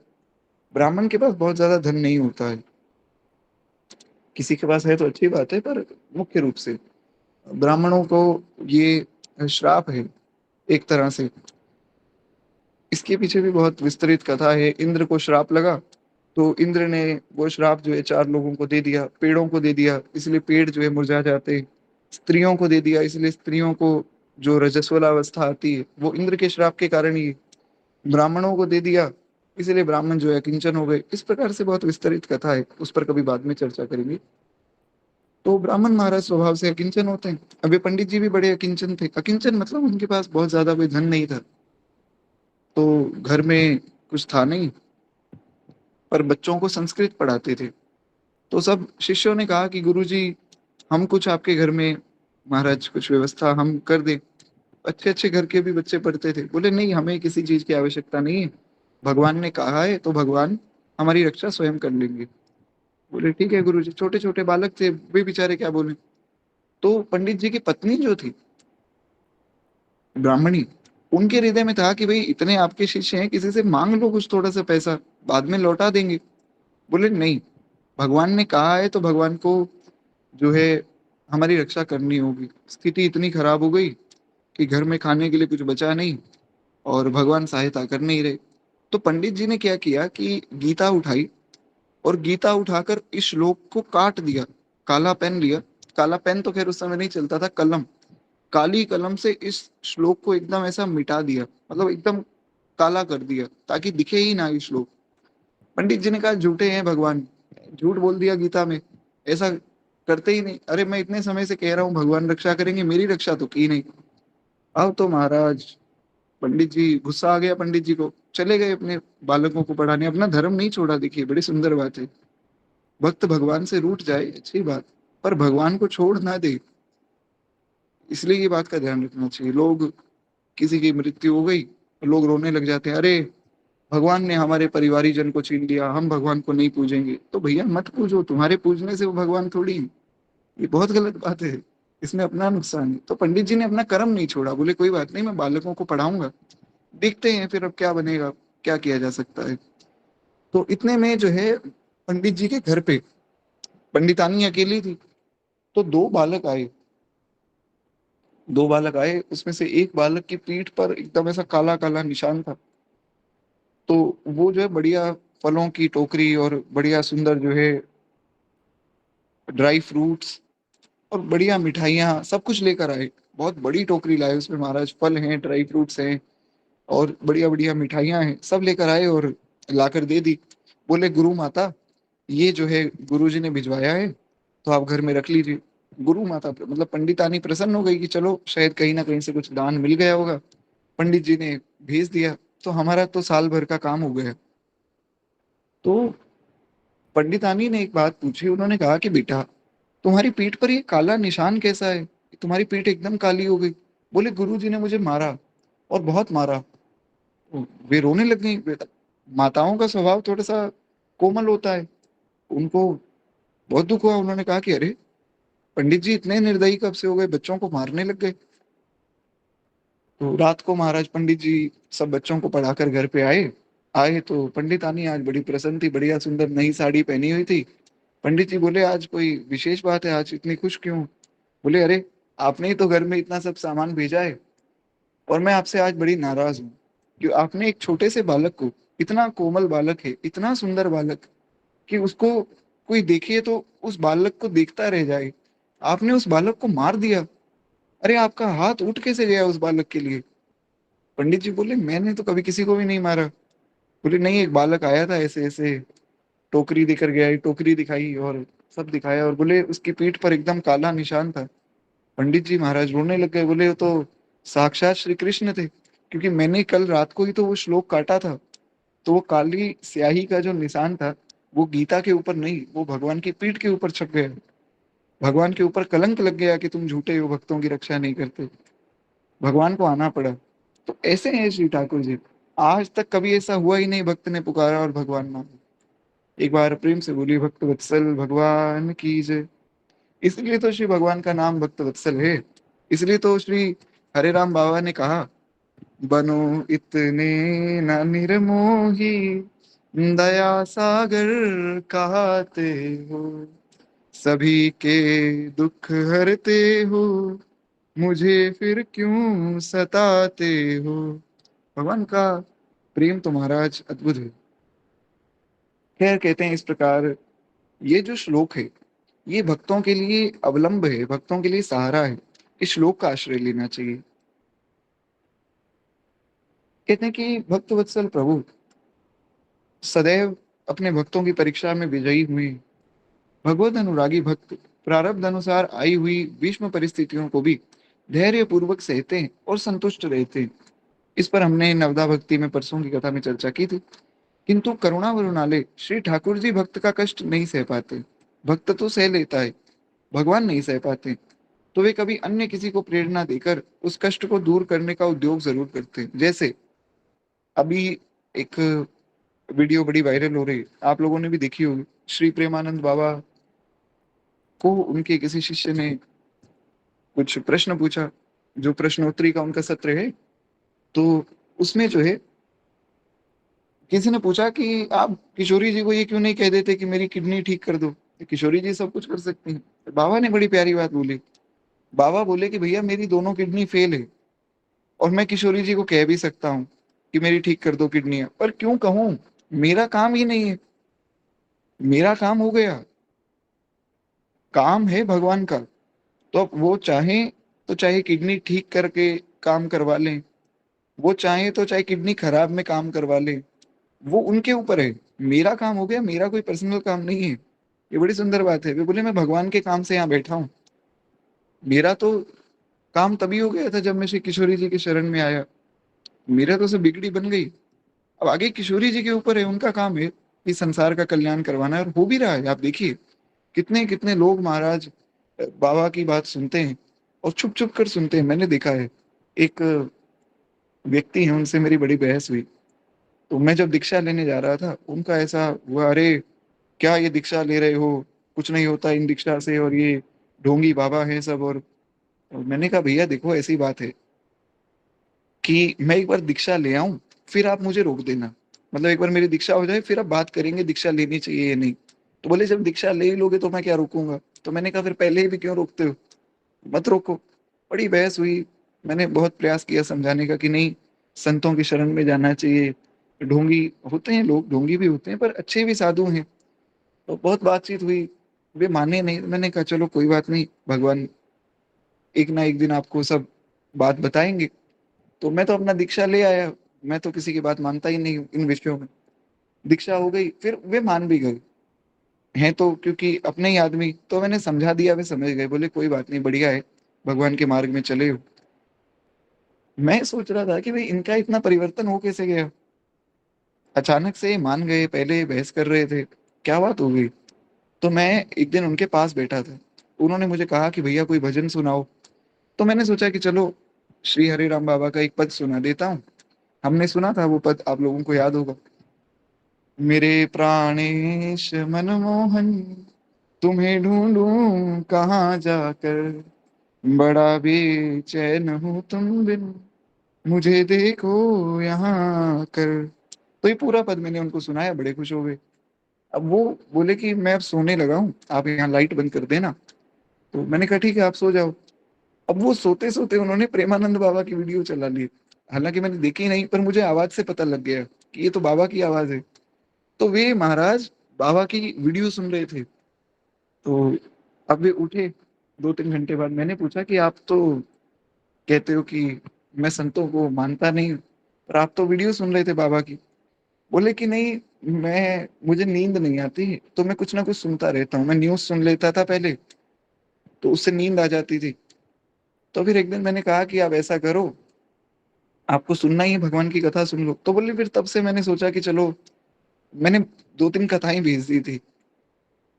ब्राह्मण के पास बहुत ज्यादा धन नहीं होता है, किसी के पास है तो अच्छी बात है, पर मुख्य रूप से ब्राह्मणों को ये श्राप है एक तरह से। इसके पीछे भी बहुत विस्तृत कथा है। इंद्र को श्राप लगा तो इंद्र ने वो श्राप जो है 4 लोगों को दे दिया, पेड़ों को दे दिया, इसलिए पेड़ जो है मुरझा जाते। स्त्रियों को दे दिया, इसलिए स्त्रियों को जो रजस्वला अवस्था आती है वो इंद्र के श्राप के कारण ही। ब्राह्मणों को दे दिया, इसलिए ब्राह्मण जो है किंचन हो गए। इस प्रकार से बहुत विस्तृत कथा है, उस पर कभी बाद में चर्चा करेंगे। तो ब्राह्मण महाराज स्वभाव से अकिंचन होते हैं। अब ये पंडित जी भी बड़े अकिंचन थे। अकिंचन मतलब उनके पास बहुत ज्यादा कोई धन नहीं था, तो घर में कुछ था नहीं, पर बच्चों को संस्कृत पढ़ाते थे। तो सब शिष्यों ने कहा कि गुरुजी, हम कुछ आपके घर में महाराज कुछ व्यवस्था हम कर दें। अच्छे अच्छे घर के भी बच्चे पढ़ते थे। बोले नहीं, हमें किसी चीज की आवश्यकता नहीं है, भगवान ने कहा है तो भगवान हमारी रक्षा स्वयं कर लेंगे। बोले ठीक है गुरुजी। छोटे छोटे बालक थे, वे बेचारे क्या बोले। तो पंडित जी की पत्नी जो थी, ब्राह्मणी, उनके हृदय में था कि भाई इतने आपके शिष्य हैं, किसी से मांग लो कुछ थोड़ा सा पैसा, बाद में लौटा देंगे। बोले नहीं, भगवान ने कहा है तो भगवान को जो है हमारी रक्षा करनी होगी। स्थिति इतनी खराब हो गई कि घर में खाने के लिए कुछ बचा नहीं, और भगवान सहायता कर नहीं रहे। तो पंडित जी ने क्या किया कि गीता उठाई, और गीता उठाकर इस श्लोक को काट दिया। काला पेन लिया, काला पेन तो खैर उस समय नहीं चलता था, कलम, काली कलम से इस श्लोक को एकदम ऐसा मिटा दिया, मतलब एकदम काला कर दिया ताकि दिखे ही ना ये श्लोक। पंडित जी ने कहा झूठे हैं भगवान, झूठ बोल दिया गीता में, ऐसा करते ही नहीं। अरे मैं इतने समय से कह रहा हूँ भगवान रक्षा करेंगे, मेरी रक्षा तो की नहीं। अब तो महाराज, पंडित जी, गुस्सा आ गया पंडित जी को, चले गए अपने बालकों को पढ़ाने। अपना धर्म नहीं छोड़ा। देखिए बड़ी सुंदर बात है, भक्त भगवान से रूठ जाए अच्छी बात, पर भगवान को छोड़ ना दे। इसलिए ये बात का ध्यान रखना चाहिए। लोग, किसी की मृत्यु हो गई, लोग रोने लग जाते हैं, अरे भगवान ने हमारे परिवारी जन को छीन लिया, हम भगवान को नहीं पूजेंगे। तो भैया मत पूजो, तुम्हारे पूजने से वो भगवान थोड़ी हैं। ये बहुत गलत बात है, इसमें अपना नुकसान है। तो पंडित जी ने अपना कर्म नहीं छोड़ा, बोले कोई बात नहीं, मैं बालकों को पढ़ाऊंगा, देखते हैं फिर अब क्या बनेगा, क्या किया जा सकता है। तो इतने में जो है पंडित जी के घर पे पंडितानी अकेली थी। तो दो बालक आए, उसमें से एक बालक की पीठ पर एकदम ऐसा काला काला निशान था। तो वो जो है बढ़िया फलों की टोकरी और बढ़िया सुंदर जो है ड्राई फ्रूट्स और बढ़िया मिठाइयाँ सब कुछ लेकर आए। बहुत बड़ी टोकरी लाए, उसमें महाराज फल हैं, ड्राई फ्रूट्स हैं और बढ़िया बढ़िया मिठाइयाँ हैं, सब लेकर आए और लाकर दे दी। बोले गुरु माता, ये जो है गुरुजी ने भिजवाया है, तो आप घर में रख लीजिए। गुरु माता मतलब पंडितानी प्रसन्न हो गई कि चलो शायद कहीं ना कहीं से कुछ दान मिल गया होगा। पंडित जी ने भेज दिया, तो हमारा तो साल भर का काम हो गया। तो पंडितानी ने एक बात पूछी, उन्होंने कहा कि बेटा, तुम्हारी पीठ पर ये काला निशान कैसा है, तुम्हारी पीठ एकदम काली हो गई। बोले गुरु जी ने मुझे मारा, और बहुत मारा। तो वे रोने लग गई। बेटा, माताओं का स्वभाव थोड़ा सा कोमल होता है, उनको बहुत दुख हुआ। उन्होंने कहा कि अरे पंडित जी इतने निर्दयी कब से हो गए, बच्चों को मारने लग गए। तो रात को महाराज पंडित जी सब बच्चों को पढ़ाकर घर पे आए। आए तो पंडितानी आज बड़ी प्रसन्न थी, बढ़िया सुंदर नई साड़ी पहनी हुई थी। पंडित जी बोले आज कोई विशेष बात है, आज इतनी खुश क्यों? बोले अरे, आपने ही तो घर में इतना सब सामान भेजा है, और मैं आपसे आज बड़ी नाराज हूँ कि आपने एक छोटे से बालक को, इतना कोमल बालक है, इतना सुंदर बालक कि उसको कोई देखे तो उस बालक को देखता रह जाए, आपने उस बालक को मार दिया। अरे आपका हाथ उठ कैसे गया उस बालक के लिए? पंडित जी बोले मैंने तो कभी किसी को भी नहीं मारा। बोले नहीं, एक बालक आया था ऐसे ऐसे, टोकरी देकर गया, टोकरी दिखाई और सब दिखाया, और बोले उसकी पीठ पर एकदम काला निशान था। पंडित जी महाराज रोने लग गए। बोले वो तो साक्षात श्री कृष्ण थे, क्योंकि मैंने कल रात को ही तो वो श्लोक काटा था। तो वो काली स्याही का जो निशान था, वो गीता के ऊपर नहीं, वो भगवान की पीठ के ऊपर छप गया। भगवान के ऊपर कलंक लग गया कि तुम झूठे हो, भक्तों की रक्षा नहीं करते। भगवान को आना पड़ा। तो ऐसे हैं श्री ठाकुर जी। आज तक कभी ऐसा हुआ ही नहीं भक्त ने पुकारा और भगवान ना। एक बार प्रेम से बोली भक्त वत्सल भगवान की जय। इसलिए तो श्री भगवान का नाम भक्त वत्सल है। इसलिए तो श्री हरे राम बाबा ने कहा, बनो इतने न निर्मोही, दया सागर कहते हो, सभी के दुख हरते हो, मुझे फिर क्यों सताते हो। भगवान का प्रेम तो महाराज अद्भुत है। खैर कहते हैं इस प्रकार, ये जो श्लोक है, ये भक्तों के लिए अवलंब है, भक्तों के लिए सहारा है। इस श्लोक का आश्रय लेना चाहिए। कहते हैं कि भक्त वत्सल प्रभु सदैव अपने भक्तों की परीक्षा में विजयी हुए। भगवत अनुरागी भक्त प्रारब्ध अनुसार आई हुई विषम परिस्थितियों को भी धैर्य पूर्वक सहते हैं और संतुष्ट रहते हैं। इस पर हमने नवदा भक्ति में परसों की कथा में चर्चा की थी। किंतु करुणा वरुणाले श्री ठाकुर जी भक्त का कष्ट नहीं सह पाते। भक्त तो सह लेता है, भगवान नहीं सह पाते। तो वे कभी अन्य किसी को प्रेरणा देकर उस कष्ट को दूर करने का उद्योग जरूर करते हैं। जैसे अभी एक वीडियो बड़ी वायरल हो रही है, आप लोगों ने भी देखी होगी। श्री प्रेमानंद बाबा को उनके किसी शिष्य ने कुछ प्रश्न पूछा, जो प्रश्नोत्तरी का उनका सत्र है। तो उसमें जो है किसी ने पूछा कि आप किशोरी जी को ये क्यों नहीं कह देते कि मेरी किडनी ठीक कर दो, किशोरी जी सब कुछ कर सकती हैं। बाबा ने बड़ी प्यारी बात बोली। बाबा बोले कि भैया मेरी दोनों किडनी फेल है, और मैं किशोरी जी को कह भी सकता हूँ कि मेरी ठीक कर दो किडनियां, पर क्यों कहूँ, मेरा काम ही नहीं है। मेरा काम हो गया, काम है भगवान का। तो अब वो चाहे तो चाहे किडनी ठीक करके काम करवा लें, वो चाहे तो चाहे किडनी खराब में काम करवा लें, वो उनके ऊपर है। मेरा काम हो गया, मेरा कोई पर्सनल काम नहीं है। ये बड़ी सुंदर बात है। वे बोले मैं भगवान के काम से यहाँ बैठा हूँ। मेरा तो काम तभी हो गया था जब मैं श्री किशोरी जी के शरण में आया। मेरा तो सब बिगड़ी बन गई। अब आगे किशोरी जी के ऊपर है, उनका काम है कि संसार का कल्याण करवाना है, और हो भी रहा है। आप देखिए कितने कितने लोग महाराज बाबा की बात सुनते हैं और छुप छुप कर सुनते हैं। मैंने देखा है, एक व्यक्ति है, उनसे मेरी बड़ी बहस हुई। तो मैं जब दीक्षा लेने जा रहा था, उनका ऐसा हुआ, अरे क्या ये दीक्षा ले रहे हो, कुछ नहीं होता इन दीक्षा से, और ये ढोंगी बाबा है सब। और मैंने कहा भैया देखो ऐसी बात है कि मैं एक बार दीक्षा ले आऊं, फिर आप मुझे रोक देना। मतलब एक बार मेरी दीक्षा हो जाए, फिर आप बात करेंगे दीक्षा लेनी चाहिए या नहीं। तो बोले जब दीक्षा ले ही लोगे तो मैं क्या रोकूंगा। तो मैंने कहा फिर पहले ही भी क्यों रोकते हो, मत रोको। बड़ी बहस हुई। मैंने बहुत प्रयास किया समझाने का कि नहीं, संतों की शरण में जाना चाहिए। ढोंगी होते हैं लोग, ढोंगी भी होते हैं, पर अच्छे भी साधु हैं। तो बहुत बातचीत हुई, वे माने नहीं। मैंने कहा चलो कोई बात नहीं, भगवान एक ना एक दिन आपको सब बात बताएंगे। तो मैं तो अपना दीक्षा ले आया। मैं तो किसी की बात मानता ही नहीं हूँ इन विषयों में। दीक्षा हो गई, फिर वे मान भी गए हैं, तो क्योंकि अपने ही आदमी, तो मैंने समझा दिया, वे समझ गए, बोले कोई बात नहीं, बढ़िया है, भगवान के मार्ग में चले हो। मैं सोच रहा था कि भाई इनका इतना परिवर्तन हो कैसे गया। अचानक से मान गए, पहले बहस कर रहे थे, क्या बात हो गई। तो मैं एक दिन उनके पास बैठा था, उन्होंने मुझे कहा कि भैया कोई भजन सुनाओ। तो मैंने सोचा कि चलो श्री हरि राम बाबा का एक पद सुना देता हूँ। हमने सुना था वो पद, आप लोगों को याद होगा। मेरे प्राणेश मनमोहन, तुम्हें ढूंढूं कहाँ जाकर, बड़ा बेचैन हूँ तुम बिन, मुझे देखो यहाँ कर। तो ये पूरा पद मैंने उनको सुनाया, बड़े खुश हो गए। अब वो बोले कि मैं अब सोने लगा हूँ, आप यहाँ लाइट बंद कर देना। तो मैंने कहा ठीक है, आप सो जाओ। अब वो सोते सोते उन्होंने प्रेमानंद बाबा की वीडियो चला ली। हालांकि मैंने देखी नहीं, पर मुझे आवाज से पता लग गया कि ये तो बाबा की आवाज है। तो वे महाराज बाबा की वीडियो सुन रहे थे। तो अब वे उठे 2-3 घंटे बाद। मैंने पूछा कि आप तो कहते हो कि मैं संतों को मानता नहीं, पर आप तो वीडियो सुन रहे थे बाबा की। बोले कि नहीं, मैं मुझे नींद नहीं आती, तो मैं कुछ ना कुछ सुनता रहता हूँ। मैं न्यूज सुन लेता था पहले, तो उससे नींद आ जाती थी। तो फिर एक दिन मैंने कहा कि आप ऐसा करो, आपको सुनना ही है, भगवान की कथा सुन लो। तो बोले फिर तब से मैंने सोचा कि चलो, मैंने 2-3 कथाएं भेज दी थी।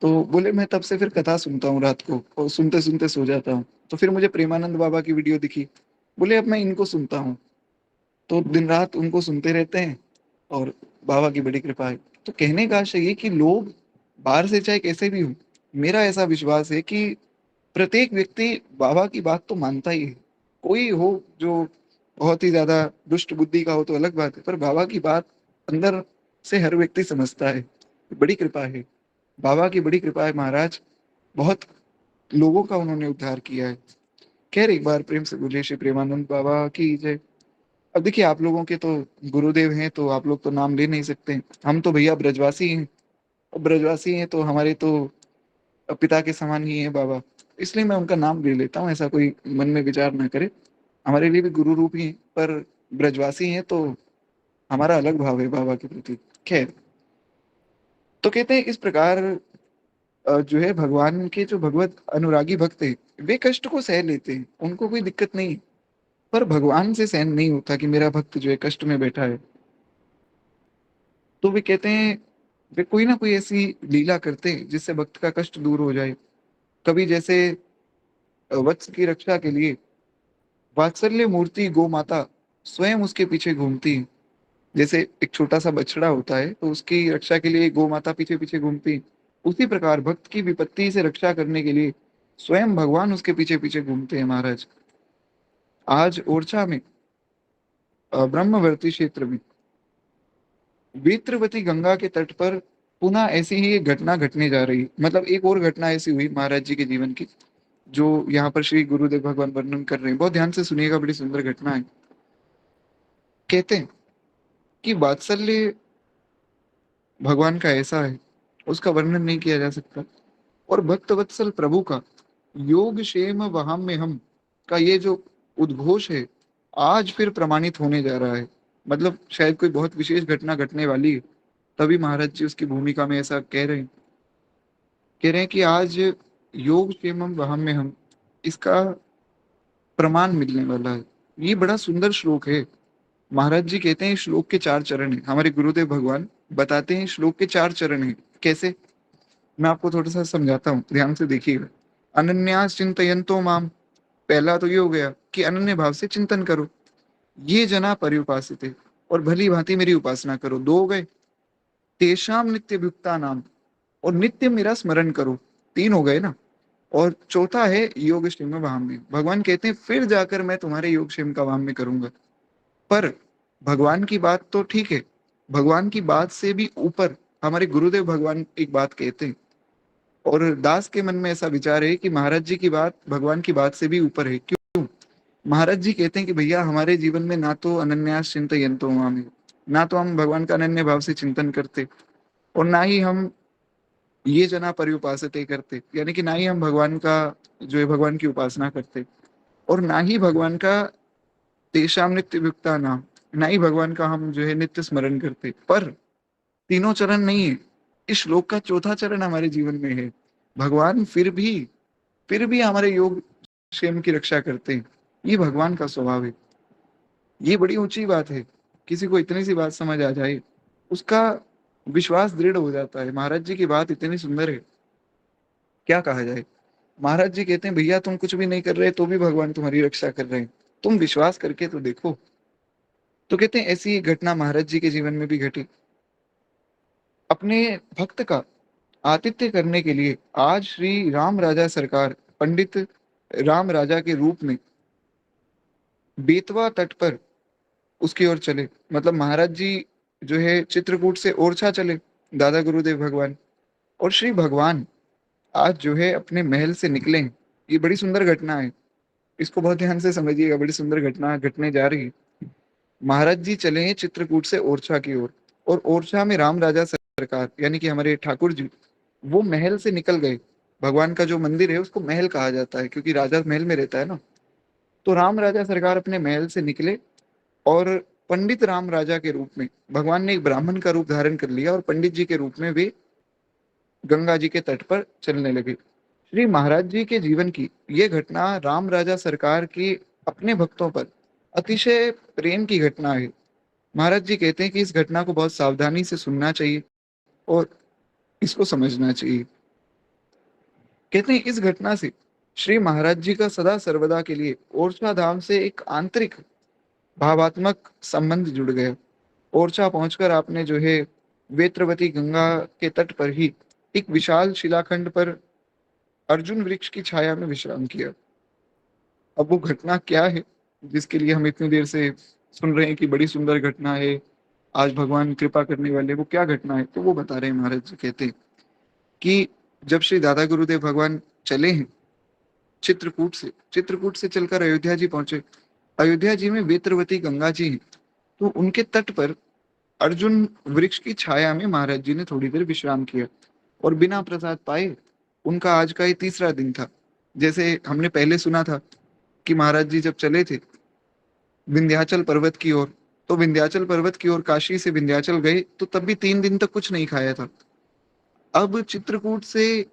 तो बोले मैं तब से फिर कथा सुनता हूँ रात को, और सुनते सुनते सो जाता हूँ। तो फिर मुझे प्रेमानंद बाबा की वीडियो दिखी। बोले अब मैं इनको सुनता हूँ, तो दिन रात उनको सुनते रहते हैं, और बाबा की बड़ी कृपा है। तो कहने का आशय ये कि लोग बाहर से चाहे कैसे भी हो, मेरा ऐसा विश्वास है कि प्रत्येक व्यक्ति बाबा की बात तो मानता ही है। कोई हो जो बहुत ही ज्यादा दुष्ट बुद्धि का हो तो अलग बात है, पर बाबा की बात अंदर से हर व्यक्ति समझता है। बड़ी कृपा है, बाबा की बड़ी कृपा है महाराज। बहुत लोगों का उन्होंने उद्धार किया है। खैर एक बार प्रेम से बोलिए श्री प्रेमानंद बाबा की जय। अब देखिए आप लोगों के तो गुरुदेव हैं, तो आप लोग तो नाम ले नहीं सकते। हम तो भैया ब्रजवासी हैं, और ब्रजवासी हैं तो हमारे तो पिता के समान ही है बाबा। इसलिए मैं उनका नाम ले लेता हूँ, ऐसा कोई मन में विचार ना करे। हमारे लिए भी गुरु रूप ही हैं, पर ब्रजवासी हैं तो हमारा अलग भाव है बाबा के प्रति। खैर, तो कहते हैं इस प्रकार जो है भगवान के जो भगवत अनुरागी भक्त है, वे कष्ट को सह लेते हैं, उनको कोई दिक्कत नहीं। पर भगवान से सहन नहीं होता कि मेरा भक्त जो है कष्ट में बैठा है। तो वे कहते हैं वे कोई ना कोई ऐसी लीला करते हैं जिससे भक्त का कष्ट दूर हो जाए। कभी जैसे वत्स की रक्षा के लिए वात्सल्य मूर्ति गौ माता स्वयं उसके पीछे घूमती है। जैसे एक छोटा सा बछड़ा होता है तो उसकी रक्षा के लिए गौ माता पीछे पीछे घूमती है, उसी प्रकार भक्त की विपत्ति से रक्षा करने के लिए स्वयं भगवान उसके पीछे पीछे घूमते हैं महाराज। आज ओरछा में ब्रह्मवर्ती क्षेत्र में वेत्रवती गंगा के तट पर पुनः ऐसी ही एक घटना घटने जा रही है। मतलब एक और घटना ऐसी हुई महाराज जी के जीवन की जो यहाँ पर श्री गुरुदेव भगवान वर्णन कर रहे हैं। बहुत ध्यान से सुनिएगा, बड़ी सुंदर घटना है। कहते हैं कि वात्सल्य भगवान का ऐसा है, उसका वर्णन नहीं किया जा सकता। और भक्त वत्सल प्रभु का योग क्षेम वहाम में हम का ये जो उद्घोष है आज फिर प्रमाणित होने जा रहा है। मतलब शायद कोई बहुत विशेष घटना घटने वाली है, तभी महाराज जी उसकी भूमिका में ऐसा कह रहे हैं कि आज योग क्षेमम वहाम में हम, इसका प्रमाण मिलने वाला है। ये बड़ा सुंदर श्लोक है। महाराज जी कहते हैं श्लोक के चार चरण हैं। हमारे गुरुदेव भगवान बताते हैं श्लोक के चार चरण हैं। कैसे, मैं आपको थोड़ा सा समझाता हूँ, ध्यान से देखिएगा। अनन्यास चिंतयन्तो माम, पहला तो ये हो गया कि अनन्य भाव से चिंतन करो। ये जना पर्युपासिते, और भली भांति मेरी उपासना करो। दो हो गए। तेषाम नित्य भुक्ता नाम, और नित्य मेरा स्मरण करो। तीन हो गए ना। और चौथा है योग क्षेम वाम में, भगवान कहते हैं फिर जाकर मैं तुम्हारे योग क्षेम का वाम में करूंगा। पर भगवान की बात तो ठीक है, भगवान की बात से भी ऊपर हमारे गुरुदेव भगवान एक बात कहते हैं। और दास के मन में ऐसा विचार है कि महाराज जी की बात भगवान की बात से भी ऊपर है। क्यों? महाराज जी कहते हैं कि भैया हमारे जीवन में ना तो अनन्यास चिंतयन्तो माम है, ना तो हम भगवान का अनन्य भाव से चिंतन करते, और ना ही हम ये जना पर्युपासते करते, यानी कि ना ही हम भगवान का जो है भगवान की उपासना करते, और ना ही भगवान का तेषाम नित्य युक्ता नाम, ना ही भगवान का हम जो है नित्य स्मरण करते। पर तीनों चरण नहीं है, इस श्लोक का चौथा चरण हमारे जीवन में है। भगवान फिर भी हमारे योग क्षेम की रक्षा करते हैं। ये भगवान का स्वभाव है। ये बड़ी ऊंची बात है। किसी को इतनी सी बात समझ आ जाए, उसका विश्वास दृढ़ हो जाता है। महाराज जी की बात इतनी सुंदर है, क्या कहा जाए। महाराज जी कहते हैं भैया तुम कुछ भी नहीं कर रहे तो भी भगवान तुम्हारी रक्षा कर रहे हैं, तुम विश्वास करके तो देखो। तो कहते हैं ऐसी घटना महाराज जी के जीवन में भी घटी। अपने भक्त का आतिथ्य करने के लिए आज श्री राम राजा सरकार पंडित राम राजा के रूप में बेतवा तट पर उसकी ओर चले। मतलब महाराज जी जो है चित्रकूट से ओरछा चले, दादा गुरुदेव भगवान। और श्री भगवान आज जो है अपने महल से निकले हैं। ये बड़ी सुंदर घटना है, इसको बहुत ध्यान से समझिएगा, बड़ी सुंदर घटना घटने जा रही है। महाराज जी चले हैं चित्रकूट से ओरछा की ओर, और ओरछा में राम राजा सरकार यानी कि हमारे ठाकुर जी वो महल से निकल गए। भगवान का जो मंदिर है उसको महल कहा जाता है क्योंकि राजा महल में रहता है ना। तो राम राजा सरकार अपने महल से निकले, और पंडित राम राजा के रूप में भगवान ने एक ब्राह्मण का रूप धारण कर लिया, और पंडित जी के रूप में वे गंगा जी के तट पर चलने लगे। श्री महाराज जी के जीवन की ये घटना राम राजा सरकार की अपने भक्तों पर अतिशय प्रेम की घटना है। महाराज जी कहते हैं कि इस घटना को बहुत सावधानी से सुनना चाहिए और इसको समझना चाहिए। कहते हैं इस घटना से श्री महाराज जी का सदा सर्वदा के लिए ओरछा धाम से एक आंतरिक भावात्मक संबंध जुड़ गया। ओरछा पहुंचकर आपने जो है वेत्रवती गंगा के तट पर ही एक विशाल शिलाखंड पर अर्जुन वृक्ष की छाया में विश्राम किया। अब वो घटना क्या है जिसके लिए हम इतनी देर से सुन रहे हैं कि बड़ी सुंदर घटना है, आज भगवान कृपा करने वाले, वो क्या घटना है तो वो बता रहे हैं। महाराज जी कहते हैं कि जब श्री दादा गुरुदेव भगवान चले हैं चित्रकूट से चलकर अयोध्या जी पहुंचे। अयोध्या जी में वेत्रवती गंगा जी हैं, तो उनके तट पर अर्जुन वृक्ष की छाया में महाराज जी ने थोड़ी देर विश्राम किया, और बिना प्रसाद पाए उनका आज का ये तीसरा दिन था। जैसे हमने पहले सुना था कि महाराज जी जब चले थे विंध्याचल पर्वत की ओर, तो विंध्याचल पर्वत की ओर काशी से विंध्याचल गए तो तब भी 3 दिन तक कुछ नहीं खाया था। अब चित्रकूट से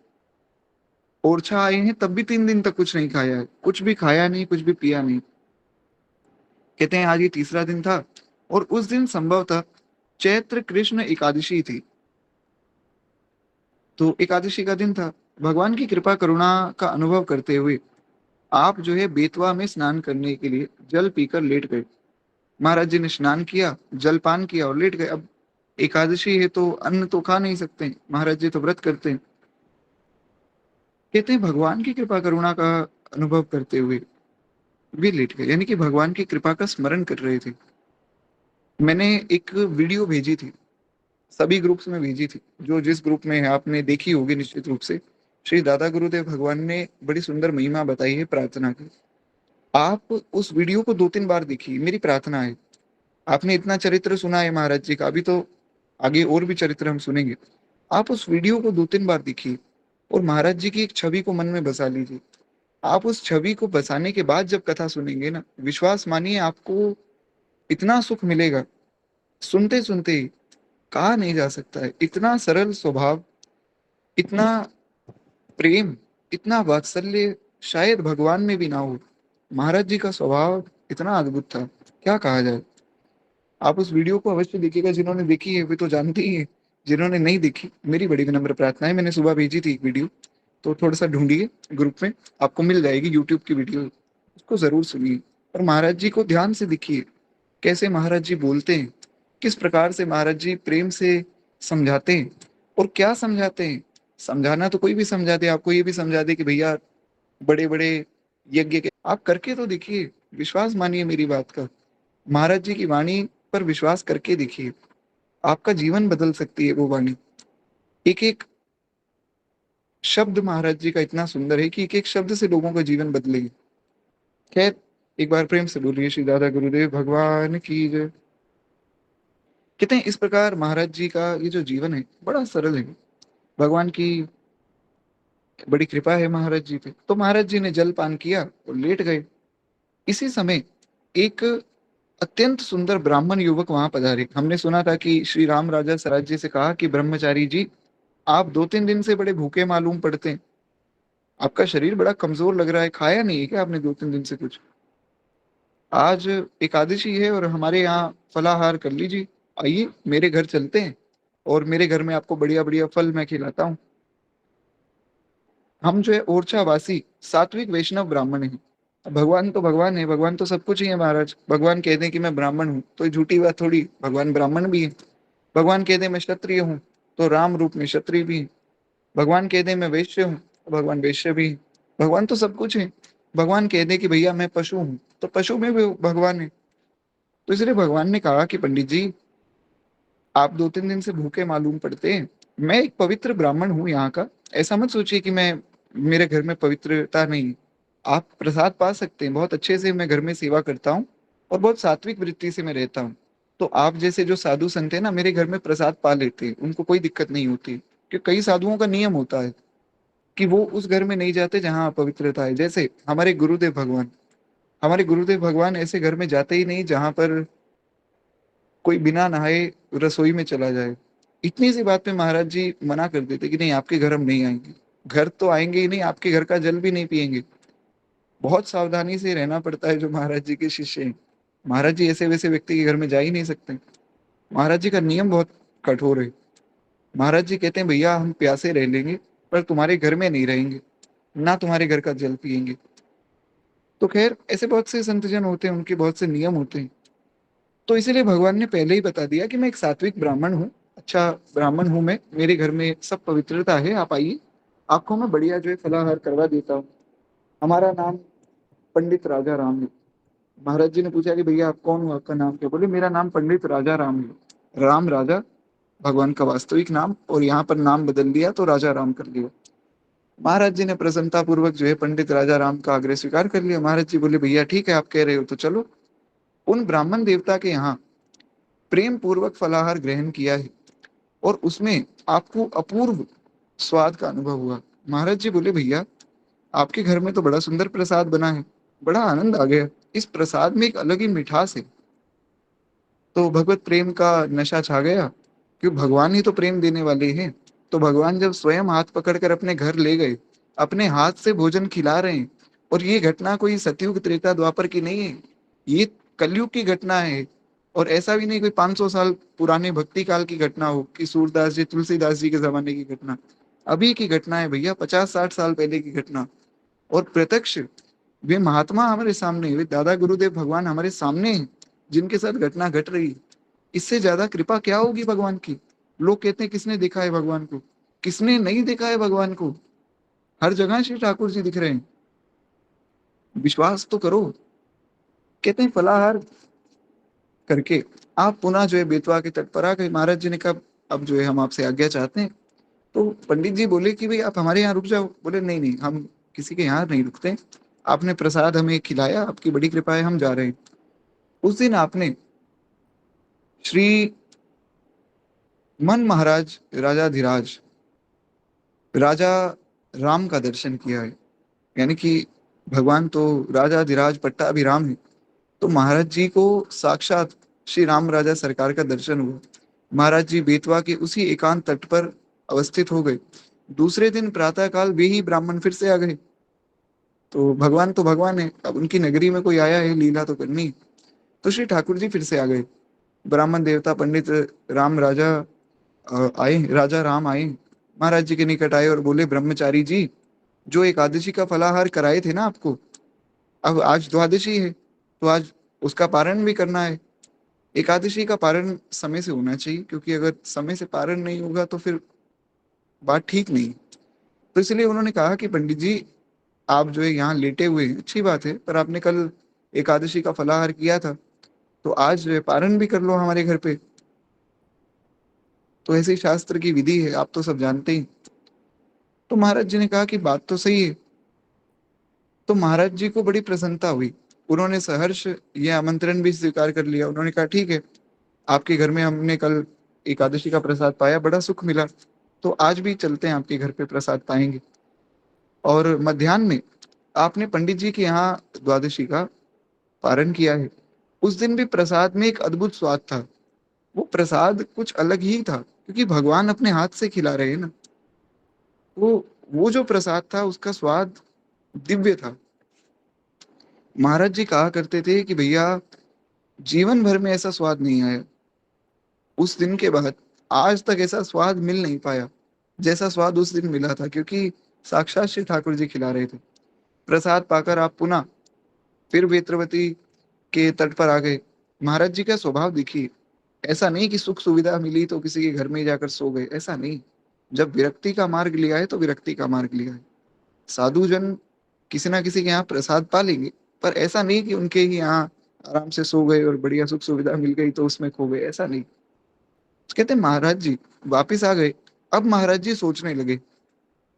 ओरछा आए हैं तब भी 3 दिन तक कुछ नहीं खाया है, कुछ भी खाया नहीं, कुछ भी पिया नहीं। कहते हैं आज ये तीसरा दिन था, और उस दिन संभवतः चैत्र कृष्ण एकादशी थी। तो एकादशी का दिन था। भगवान की कृपा करुणा का अनुभव करते हुए आप जो है बेतवा में स्नान करने के लिए जल पीकर लेट गए। महाराज जी ने स्नान किया, जलपान किया और लेट गए। अब एकादशी है तो अन्न तो खा नहीं सकते, महाराज जी तो व्रत करते हैं। कहते हैं भगवान की कृपा करुणा का अनुभव करते हुए वे लेट गए, यानी कि भगवान की कृपा का स्मरण कर रहे थे। मैंने एक वीडियो भेजी थी, सभी ग्रुप्स में भेजी थी, जो जिस ग्रुप में है आपने देखी होगी निश्चित रूप से। श्री दादा गुरुदेव भगवान ने बड़ी सुंदर महिमा बताई है प्रार्थना की। आप उस वीडियो को 2-3 बार देखिए, मेरी प्रार्थना है। आपने इतना चरित्र सुना है महाराज जी का, अभी तो आगे और भी चरित्र हम सुनेंगे। आप उस वीडियो को 2-3 बार देखिए और महाराज जी की एक छवि को मन में बसा लीजिए। आप उस छवि को बसाने के बाद जब कथा सुनेंगे ना, विश्वास मानिए आपको इतना सुख मिलेगा, सुनते सुनते ही कहा नहीं जा सकता है। इतना सरल स्वभाव, इतना प्रेम, इतना वात्सल्य शायद भगवान में भी ना हो। महाराज जी का स्वभाव इतना अद्भुत था, क्या कहा जाए। आप उस वीडियो को अवश्य देखिएगा, जिन्होंने देखी है वे तो जानते ही है, जिन्होंने नहीं देखी मेरी बड़ी विनम्र प्रार्थना है। मैंने सुबह भेजी थी एक वीडियो, तो थोड़ा सा ढूंढिए ग्रुप में, आपको मिल जाएगी यूट्यूब की वीडियो, उसको जरूर सुनिए और महाराज जी को ध्यान से देखिए। कैसे महाराज जी बोलते हैं, किस प्रकार से महाराज जी प्रेम से समझाते हैं। और क्या समझाते हैं, समझाना तो कोई भी समझा दे, आपको ये भी समझा दे कि भैया बड़े बड़े यज्ञ के आप करके तो देखिए, विश्वास मानिए मेरी बात का। महाराज जी की वाणी पर विश्वास करके देखिए, आपका जीवन बदल सकती है वो वाणी। एक एक शब्द महाराज जी का इतना सुंदर है कि एक एक शब्द से लोगों का जीवन बदलेगी। खैर, एक बार प्रेम से बोलिए श्री दादा गुरुदेव भगवान की जय। कहते हैं इस प्रकार महाराज जी का ये जो जीवन है बड़ा सरल है। भगवान की बड़ी कृपा है महाराज जी पे। तो महाराज जी ने जल पान किया और लेट गए। इसी समय एक अत्यंत सुंदर ब्राह्मण युवक वहां पधारे। हमने सुना था कि श्री राम राजा सराज जी से कहा कि ब्रह्मचारी जी, आप 2-3 दिन से बड़े भूखे मालूम पड़ते हैं, आपका शरीर बड़ा कमजोर लग रहा है, खाया नहीं है क्या आपने 2-3 दिन से कुछ? आज एकादशी है और हमारे यहाँ फलाहार कर लीजिए, आइए मेरे घर चलते हैं और मेरे घर में आपको बढ़िया बढ़िया फल मैं खिलाता हूँ। हम जो है ओरछा वासी सात्विक वैष्णव ब्राह्मण हैं। भगवान तो भगवान है, भगवान तो सब कुछ ही है महाराज। भगवान कह दें कि मैं ब्राह्मण हूँ तो ये झूठी बात थोड़ी, भगवान ब्राह्मण भी है। भगवान कह दे मैं क्षत्रिय हूँ तो राम रूप में क्षत्रिय भी है। भगवान कह दे मैं वैश्य हूँ तो भगवान वैश्य भी है। भगवान तो सब कुछ है। भगवान कह दे कि भैया मैं पशु हूँ तो पशु में भी भगवान है। तो इसलिए भगवान ने कहा कि पंडित जी, आप 2-3 दिन से भूखे मालूम पड़ते हैं, मैं एक पवित्र ब्राह्मण हूँ यहाँ का। ऐसा मत सोचिए कि मैं, मेरे घर में पवित्रता नहीं है। आप प्रसाद पा सकते हैं, बहुत अच्छे से मैं घर में सेवा करता हूँ और बहुत सात्विक वृत्ति से मैं रहता हूँ। तो आप जैसे जो साधु संत है ना, मेरे घर में प्रसाद पा लेते हैं, उनको कोई दिक्कत नहीं होती। क्योंकि कई साधुओं का नियम होता है कि वो उस घर में नहीं जाते जहाँ अपवित्रता है। जैसे हमारे गुरुदेव भगवान, हमारे गुरुदेव भगवान ऐसे घर में जाते ही नहीं जहां पर कोई बिना नहाए रसोई में चला जाए। इतनी सी बात पे महाराज जी मना कर देते कि नहीं, आपके घर हम नहीं आएंगे। घर तो आएंगे ही नहीं, आपके घर का जल भी नहीं पिएंगे। बहुत सावधानी से रहना पड़ता है जो महाराज जी के शिष्य हैं। महाराज जी ऐसे वैसे व्यक्ति के घर में जा ही नहीं सकते। महाराज जी का नियम बहुत कठोर है। महाराज जी कहते हैं भैया हम प्यासे रह लेंगे पर तुम्हारे घर में नहीं रहेंगे, ना तुम्हारे घर का जल पिएंगे। तो खैर ऐसे बहुत से संतजन होते हैं, उनके बहुत से नियम होते हैं। तो इसीलिए भगवान ने पहले ही बता दिया कि मैं एक सात्विक ब्राह्मण हूँ, अच्छा ब्राह्मण हूँ मैं, मेरे घर में सब पवित्रता है, आप आइए, आपको मैं बढ़िया जो है फलाहार करवा देता हूँ। हमारा नाम पंडित राजा राम है। महाराज जी ने पूछा कि भैया आप कौन हो, आपका नाम क्या? बोले मेरा नाम पंडित राजा राम है। राम राजा भगवान का वास्तविक नाम, और यहाँ पर नाम बदल दिया तो राजा राम कर लिया। महाराज जी ने प्रसन्नता पूर्वक जो है पंडित राजा राम का आग्रह स्वीकार कर लिया। महाराज जी बोले भैया ठीक है, आप कह रहे हो तो चलो। उन ब्राह्मण देवता के यहाँ प्रेम पूर्वक फलाहार ग्रहण किया है और उसमें आपको अपूर्व स्वाद का अनुभव हुआ। महाराज जी बोले भैया आपके घर में तो बड़ा सुंदर प्रसाद बना है, बड़ा आनंद आ गया, इस प्रसाद में एक अलग ही मिठास है। तो भगवत प्रेम का नशा छा गया, क्योंकि भगवान ही तो प्रेम देने वाले हैं। तो भगवान जब स्वयं हाथ पकड़कर अपने घर ले गए, अपने हाथ से भोजन खिला रहे हैं, और ये घटना कोई सतयुग त्रेता द्वापर की नहीं है, ये कलयुग की घटना है। और ऐसा भी नहीं कोई 500 साल पुराने भक्ति काल की घटना हो कि सूरदास जी तुलसीदास जी के जमाने की घटना। अभी की घटना है भैया, 50-60 साल पहले की घटना। और प्रत्यक्ष वे महात्मा हमारे सामने, वे दादा गुरुदेव भगवान हमारे सामने हैं, जिनके साथ घटना घट रही है। इससे ज्यादा कृपा क्या होगी भगवान की। लोग कहते हैं किसने देखा है भगवान को, किसने नहीं देखा है भगवान को। हर जगह श्री ठाकुर जी दिख रहे हैं, विश्वास तो करो। कहते हैं फलाहार करके आप पुनः जो है बेतवा के तट पर आ गए। महाराज जी ने कहा अब जो है हम आपसे आज्ञा चाहते हैं। तो पंडित जी बोले कि भाई आप हमारे यहाँ रुक जाओ। बोले नहीं नहीं, हम किसी के यहाँ नहीं रुकते। आपने प्रसाद हमें खिलाया, आपकी बड़ी कृपा है, हम जा रहे हैं। उस दिन आपने श्री मन महाराज राजाधिराज राजा राम का दर्शन किया है। यानी कि भगवान तो राजाधिराज पट्टाभिराम है। तो महाराज जी को साक्षात श्री राम राजा सरकार का दर्शन हुआ। महाराज जी बेतवा के उसी एकांत तट पर अवस्थित हो गए। दूसरे दिन प्रातःकाल वे ही ब्राह्मण फिर से आ गए। तो भगवान है, अब उनकी नगरी में कोई आया है, लीला तो करनी। तो श्री ठाकुर जी फिर से आ गए। ब्राह्मण देवता पंडित राम राजा आए, राजा राम आए, महाराज जी के निकट आए और बोले ब्रह्मचारी जी, जो एकादशी का फलाहार कराए थे ना आपको, अब आज द्वादशी है तो आज उसका पारण भी करना है। एकादशी का पारण समय से होना चाहिए, क्योंकि अगर समय से पारण नहीं होगा तो फिर बात ठीक नहीं। तो इसलिए उन्होंने कहा कि पंडित जी, आप जो है यहाँ लेटे हुए हैं अच्छी बात है, पर आपने कल एकादशी का फलाहार किया था, तो आज जो है पारण भी कर लो हमारे घर पे। तो ऐसे ही शास्त्र की विधि है, आप तो सब जानते ही। तो महाराज जी ने कहा कि बात तो सही है। तो महाराज जी को बड़ी प्रसन्नता हुई। उन्होंने सहर्ष यह आमंत्रण भी स्वीकार कर लिया। उन्होंने कहा ठीक है, आपके घर में हमने कल एकादशी का प्रसाद पाया, बड़ा सुख मिला, तो आज भी चलते हैं आपके घर पे प्रसाद पाएंगे। और मध्याह्न में आपने पंडित जी के यहाँ द्वादशी का पारण किया है। उस दिन भी प्रसाद में एक अद्भुत स्वाद था। वो प्रसाद कुछ अलग ही था, क्योंकि भगवान अपने हाथ से खिला रहे हैं ना। वो जो प्रसाद था उसका स्वाद दिव्य था। महाराज जी कहा करते थे कि भैया, जीवन भर में ऐसा स्वाद नहीं आया। उस दिन के बाद आज तक ऐसा स्वाद मिल नहीं पाया जैसा स्वाद उस दिन मिला था, क्योंकि साक्षात श्री ठाकुर जी खिला रहे थे। प्रसाद पाकर आप पुनः फिर वेत्रवती के तट पर आ गए। महाराज जी का स्वभाव देखिए, ऐसा नहीं कि सुख सुविधा मिली तो किसी के घर में जाकर सो गए, ऐसा नहीं। जब विरक्ति का मार्ग लिया है तो विरक्ति का मार्ग लिया है। साधु जन किसी ना किसी के यहाँ प्रसाद पा लेंगे, पर ऐसा नहीं कि उनके ही यहाँ आराम से सो गए और बढ़िया सुख सुविधा मिल गई तो उसमें खो गए, ऐसा नहीं। कहते महाराज जी वापिस आ गए। अब महाराज जी सोचने लगे।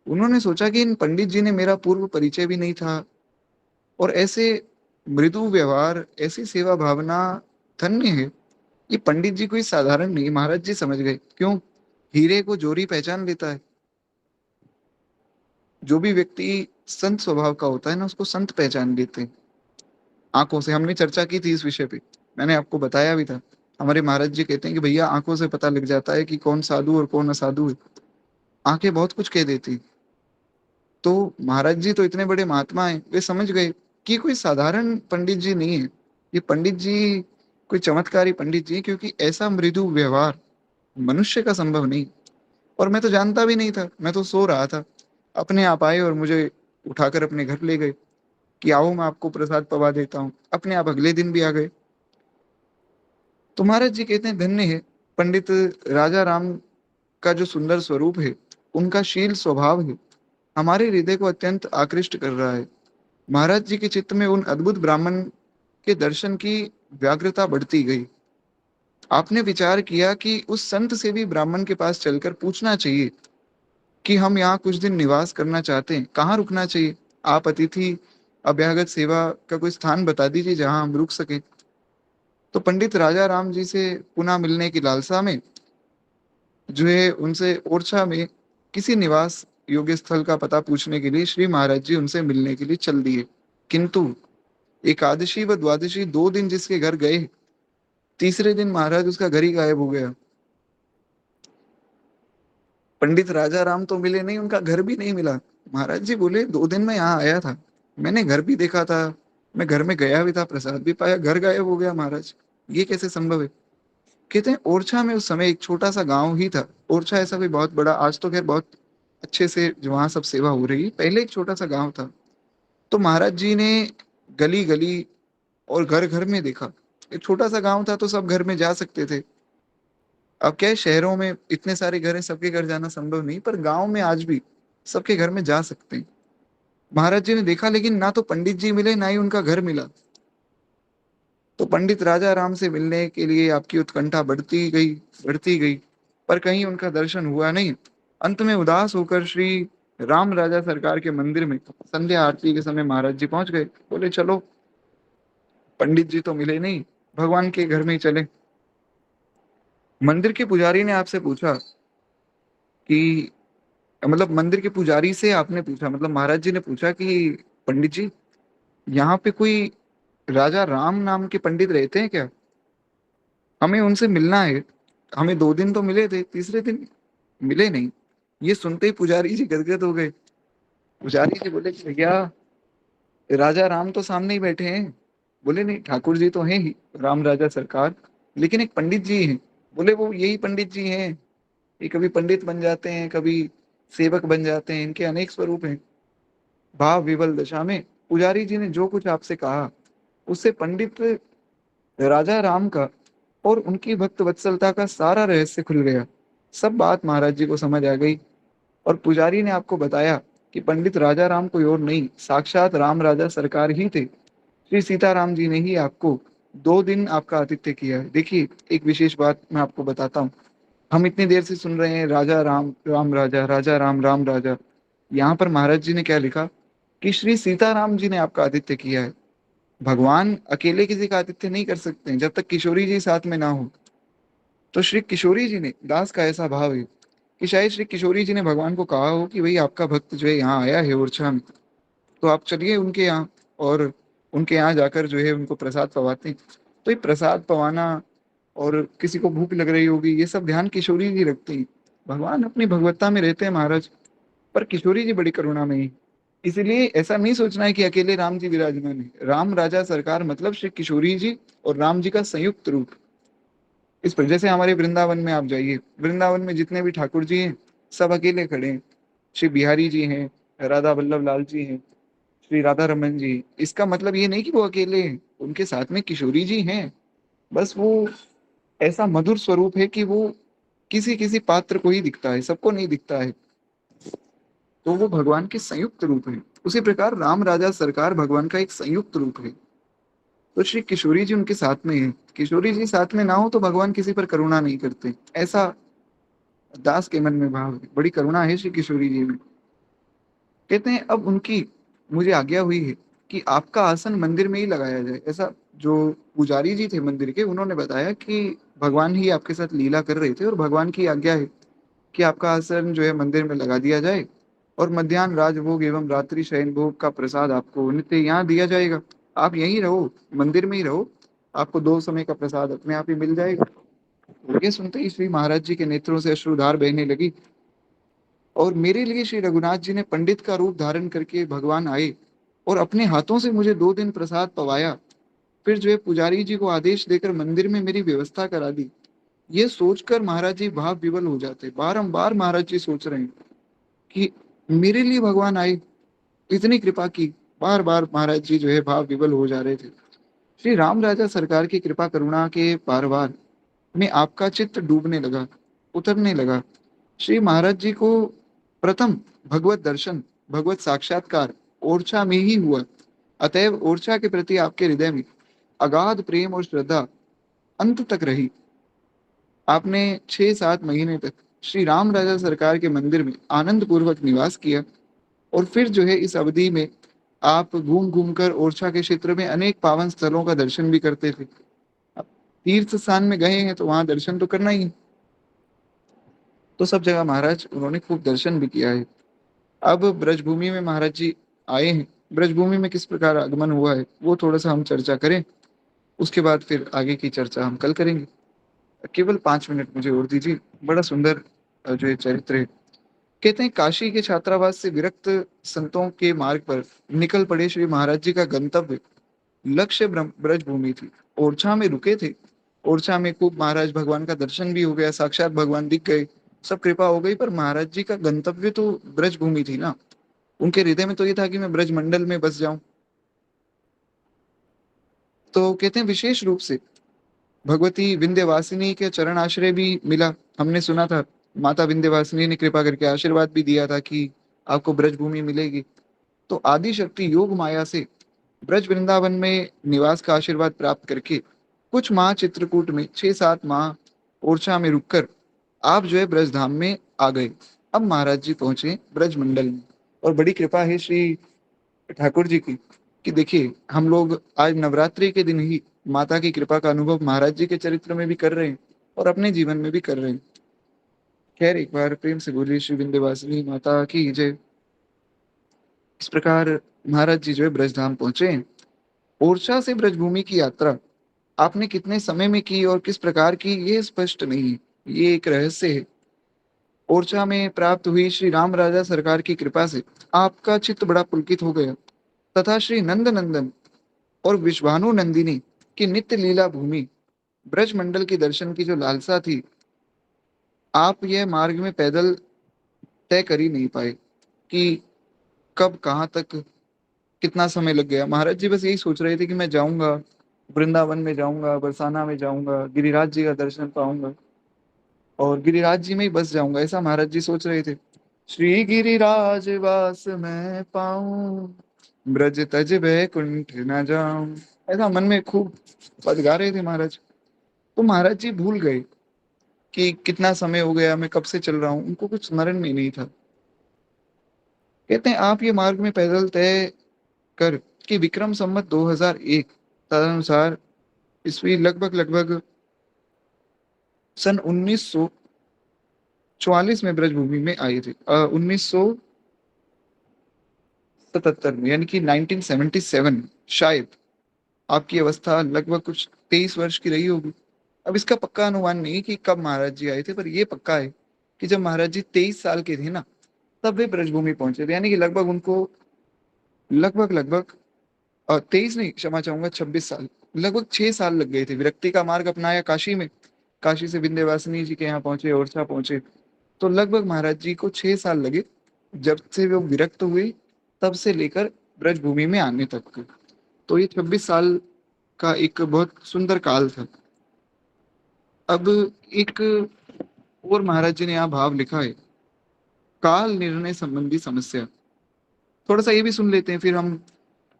उन्होंने सोचा कि इन पंडित जी ने मेरा पूर्व परिचय भी नहीं था, और ऐसे मृदु व्यवहार, ऐसी सेवा भावना धन्य है। ये पंडित जी कोई साधारण नहीं। महाराज जी समझ गए, क्यों? हीरे को जोरी पहचान लेता है। जो भी व्यक्ति संत स्वभाव का होता है ना, उसको संत पहचान लेते हैं आंखों से। हमने चर्चा की थी इस विषय पे, मैंने आपको बताया भी था। हमारे महाराज जी कहते हैं कि भैया, आंखों से पता लग जाता है कि कौन साधु और कौन असाधु है। आंखें बहुत कुछ कह देती। तो महाराज जी तो इतने बड़े महात्मा हैं, वे समझ गए कि कोई साधारण पंडित जी नहीं है। ये पंडित जी कोई चमत्कारी पंडित जी हैं, क्योंकि ऐसा मृदु व्यवहार मनुष्य का संभव नहीं। और मैं तो जानता भी नहीं था, मैं तो सो रहा था। अपने आप आए और मुझे उठाकर अपने घर ले गए कि आओ मैं आपको प्रसाद पवा देता हूँ। अपने आप अगले दिन भी आ गए। तो महाराज जी कहते हैं धन्य है पंडित राजा राम का जो सुंदर स्वरूप है, उनका शील स्वभाव है, हमारे हृदय को अत्यंत आकृष्ट कर रहा है। महाराज जी के चित्त में उन अद्भुत ब्राह्मण के दर्शन की व्याग्रता बढ़ती गई। आपने विचार किया कि उस संत से भी ब्राह्मण के पास चलकर पूछना चाहिए कि हम यहाँ कुछ दिन निवास करना चाहते हैं, कहाँ रुकना चाहिए। आप अतिथि अभ्यागत सेवा का कोई स्थान बता दीजिए जहां हम रुक सके। तो पंडित राजा राम जी से पुनः मिलने की लालसा में जो है उनसे ओरछा में किसी निवास योग्य स्थल का पता पूछने के लिए श्री महाराज जी उनसे मिलने के लिए चल दिए। किंतु एकादशी व द्वादशी 2 दिन जिसके घर गए, तीसरे दिन महाराज उसका घर ही गायब हो गया। पंडित राजा राम तो मिले नहीं, उनका घर भी नहीं मिला। महाराज जी बोले 2 दिन में यहाँ आया था, मैंने घर भी देखा था, मैं घर में गया भी था, प्रसाद भी पाया, घर गायब हो गया महाराज। ये कैसे संभव है? कहते हैं ओरछा में उस समय एक छोटा सा गांव ही था। ओरछा ऐसा कोई बहुत बड़ा, आज तो खैर बहुत अच्छे से वहां सब सेवा हो रही है, पहले एक छोटा सा गांव था। तो महाराज जी ने गली गली और घर घर में देखा। एक छोटा सा गांव था तो सब घर में जा सकते थे। अब क्या है, शहरों में इतने सारे घर हैं, सबके घर जाना संभव नहीं, पर गांव में आज भी सबके घर में जा सकते हैं। महाराज जी ने देखा, लेकिन ना तो पंडित जी मिले, ना ही उनका घर मिला। तो पंडित राजा राम से मिलने के लिए आपकी उत्कंठा बढ़ती गई, पर कहीं उनका दर्शन हुआ नहीं। अंत में उदास होकर श्री राम राजा सरकार के मंदिर में संध्या आरती के समय महाराज जी पहुंच गए। बोले चलो, पंडित जी तो मिले नहीं, भगवान के घर में ही चले। मंदिर के पुजारी ने आपसे पूछा कि, मतलब मंदिर के पुजारी से आपने पूछा, मतलब महाराज जी ने पूछा कि पंडित जी, यहाँ पे कोई राजा राम नाम के पंडित रहते हैं क्या? हमें उनसे मिलना है। हमें 2 दिन तो मिले थे, तीसरे दिन मिले नहीं। ये सुनते ही पुजारी जी गदगद हो गए। पुजारी जी बोले कि भैया, राजा राम तो सामने ही बैठे हैं। बोले नहीं, ठाकुर जी तो हैं ही, राम राजा सरकार, लेकिन एक पंडित जी हैं। बोले वो यही पंडित जी हैं, ये कभी पंडित बन जाते हैं, कभी सेवक बन जाते हैं, इनके अनेक स्वरूप हैं। भाव विवल दशा में पुजारी जी ने जो कुछ आपसे कहा, उससे पंडित राजा राम का और उनकी भक्त वत्सलता का सारा रहस्य खुल गया। सब बात महाराज जी को समझ आ गई, और पुजारी ने आपको बताया कि पंडित राजा राम कोई और नहीं, साक्षात राम राजा सरकार ही थे। श्री सीताराम जी ने ही आपको 2 दिन आपका आतिथ्य किया है। देखिए, एक विशेष बात मैं आपको बताता हूँ। हम इतनी देर से सुन रहे हैं राजा राम राम राजा, राजा राम राम राजा। यहाँ पर महाराज जी ने क्या लिखा कि श्री सीताराम जी ने आपका आतिथ्य किया है। भगवान अकेले किसी का आतिथ्य नहीं कर सकते हैं, जब तक किशोरी जी साथ में ना हो। तो श्री किशोरी जी ने, दास का ऐसा भाव है कि शायद श्री किशोरी जी ने भगवान को कहा हो कि भाई आपका भक्त जो है यहाँ आया है ओरछा में, तो आप चलिए उनके यहाँ, और उनके यहाँ जाकर जो है उनको प्रसाद पवाते हैं। तो ये प्रसाद पवाना, और किसी को भूख लग रही होगी, ये सब ध्यान किशोरी जी रखती हैं। भगवान अपनी भगवत्ता में रहते हैं महाराज, पर किशोरी जी बड़ी करुणा में ही। इसलिए ऐसा नहीं सोचना है कि अकेले राम जी विराजमान है। राम राजा सरकार मतलब श्री किशोरी जी और राम जी का संयुक्त रूप। इस पर जैसे हमारे वृंदावन में आप जाइए, वृंदावन में जितने भी ठाकुर जी हैं, सब अकेले खड़े हैं। श्री बिहारी जी हैं, राधा वल्लभ लाल जी हैं, श्री राधा रमन जी। इसका मतलब ये नहीं कि वो अकेले हैं, उनके साथ में किशोरी जी हैं। बस वो ऐसा मधुर स्वरूप है कि वो किसी किसी पात्र को ही दिखता है, सबको नहीं दिखता है। तो वो भगवान के संयुक्त रूप है। उसी प्रकार राम राजा सरकार भगवान का एक संयुक्त रूप है। तो श्री किशोरी जी उनके साथ में है। किशोरी जी साथ में ना हो तो भगवान किसी पर करुणा नहीं करते, ऐसा दास के मन में भाव है। बड़ी करुणा है श्री किशोरी जी में। कहते हैं अब उनकी मुझे आज्ञा हुई है कि आपका आसन मंदिर में ही लगाया जाए। ऐसा जो पुजारी जी थे मंदिर के, उन्होंने बताया कि भगवान ही आपके साथ लीला कर रहे थे, और भगवान की आज्ञा है कि आपका आसन जो है मंदिर में लगा दिया जाए, और मध्याह्न राजभोग एवं रात्रि शयन भोग का प्रसाद आपको नित्य यहाँ दिया जाएगा। आप यहीं रहो, मंदिर में ही रहो, आपको 2 समय का प्रसाद अपने आप ही मिल जाएगा। ये सुनते ही श्री महाराज जी के नेत्रों से अश्रुधार बहने लगी। और मेरे लिए श्री रघुनाथ जी ने पंडित का रूप धारण करके भगवान आए, और अपने हाथों से मुझे 2 दिन प्रसाद पवाया। फिर जो है पुजारी जी को आदेश देकर मंदिर में मेरी व्यवस्था करा दी। ये सोचकर महाराज जी भाव विवल हो जाते। बारंबार महाराज जी सोच रहे हैं कि मेरे लिए भगवान आए, इतनी कृपा की। बार बार महाराज जी जो है भाव विवल हो जा रहे थे। श्री राम राजा सरकार की कृपा करुणा के पारवार में आपका चित्त डूबने लगा, उतरने लगा। श्री महाराज जी को प्रथम भगवत दर्शन, भगवत साक्षात्कार ओरछा में ही हुआ। अतएव ओरछा के प्रति आपके हृदय में अगाध प्रेम और श्रद्धा अंत तक रही। आपने 6-7 महीने तक श्री राम राजा सरकार के मंदिर में आनंद पूर्वक निवास किया, और फिर जो है इस अवधि में आप घूम घूम कर ओरछा के क्षेत्र में अनेक पावन स्थलों का दर्शन भी करते थे। अब तीर्थ स्थान में गए हैं तो वहां दर्शन तो करना ही है। तो सब जगह महाराज उन्होंने खूब दर्शन भी किया है। अब ब्रजभूमि में महाराज जी आए हैं। ब्रजभूमि में किस प्रकार आगमन हुआ है वो थोड़ा सा हम चर्चा करें, उसके बाद फिर आगे की चर्चा हम कल करेंगे। केवल 5 मिनट मुझे और दीजिए। बड़ा सुंदर जो है चरित्र है। कहते हैं काशी के छात्रावास से विरक्त संतों के मार्ग पर निकल पड़े श्री महाराज जी का गंतव्य लक्ष्य ब्रजभूमि थी। ओरछा में रुके थे, ओरछा में खूब महाराज भगवान का दर्शन भी हो गया, साक्षात भगवान दिख गए, सब कृपा हो गई। पर महाराज जी का गंतव्य तो ब्रज भूमि थी ना। उनके हृदय में तो ये था कि मैं ब्रज मंडल में बस जाऊं। तो कहते हैं विशेष रूप से भगवती विंध्यवासिनी के चरण आश्रय भी मिला। हमने सुना था माता विंध्यवासिनी ने कृपा करके आशीर्वाद भी दिया था कि आपको ब्रज भूमि मिलेगी। तो आदि शक्ति योग माया से ब्रज वृंदावन में निवास का आशीर्वाद प्राप्त करके कुछ माह चित्रकूट में 6-7 माह ओरछा में रुककर आप जो है ब्रज धाम में आ गए। अब महाराज जी पहुंचे ब्रज मंडल में। और बड़ी कृपा है श्री ठाकुर जी की कि देखिए हम लोग आज नवरात्रि के दिन ही माता की कृपा का अनुभव महाराज जी के चरित्र में भी कर रहे हैं और अपने जीवन में भी कर रहे हैं। खैर एक बार प्रेम से बोलिए श्री विंध्यवासिनी माता की जय। इस प्रकार महाराज जी जो है ब्रज धाम पहुंचे। ओरछा से ब्रजभूमि की यात्रा आपने कितने समय में की और किस प्रकार की, ये स्पष्ट नहीं है, ये एक रहस्य है। ओरछा में प्राप्त हुई श्री राम राजा सरकार की कृपा से आपका चित्त बड़ा पुलकित हो गया तथा श्री नंद नंदन और विश्वानु नंदिनी की नित्य लीला भूमि ब्रज मंडल के दर्शन की जो लालसा थी, आप यह मार्ग में पैदल तय कर ही नहीं पाए कि कब कहाँ तक कितना समय लग गया। महाराज जी बस यही सोच रहे थे कि मैं जाऊंगा, वृंदावन में जाऊंगा, बरसाना में जाऊंगा, गिरिराज जी का दर्शन पाऊंगा और गिरिराज जी में ही बस जाऊंगा, ऐसा महाराज जी सोच रहे थे। श्री गिरिराज वास मैं पाऊं, ब्रज तज बैकुंठ न जाऊं, ऐसा मन में खूब पद गा रहे थे महाराज। तो महाराज जी भूल गए कि कितना समय हो गया, मैं कब से चल रहा हूँ, उनको कुछ स्मरण में नहीं था। कहते हैं आप ये मार्ग में पैदल तय कर कि विक्रम संवत 2001 तदनुसार ईस्वी लगभग लगभग सन 1944 में ब्रजभूमि में आए थे, 1977 में, यानी कि 1977 शायद। आपकी अवस्था लगभग कुछ 23 वर्ष की रही होगी। अब इसका पक्का अनुमान नहीं कि कब महाराज जी आए थे, पर यह पक्का है कि जब महाराज जी 23 साल के थे ना, तब वे ब्रजभूमि पहुंचे थे। यानी कि लगभग उनको लगभग लगभग 23 नहीं, क्षमा चाहूंगा, 26 साल, लगभग 6 साल लग गए थे। विरक्ति का मार्ग अपनाया काशी में, काशी से विंध्यवासिनी जी के यहाँ पहुंचे, ओरछा पहुंचे। तो लगभग महाराज जी को 6 साल लगे जब से वो विरक्त हुए, तब से लेकर ब्रजभूमि में आने तक। तो ये 26 साल का एक बहुत सुंदर काल था। अब एक और महाराज जी ने यहाँ भाव लिखा है, काल निर्णय संबंधी समस्या। थोड़ा सा ये भी सुन लेते हैं, फिर हम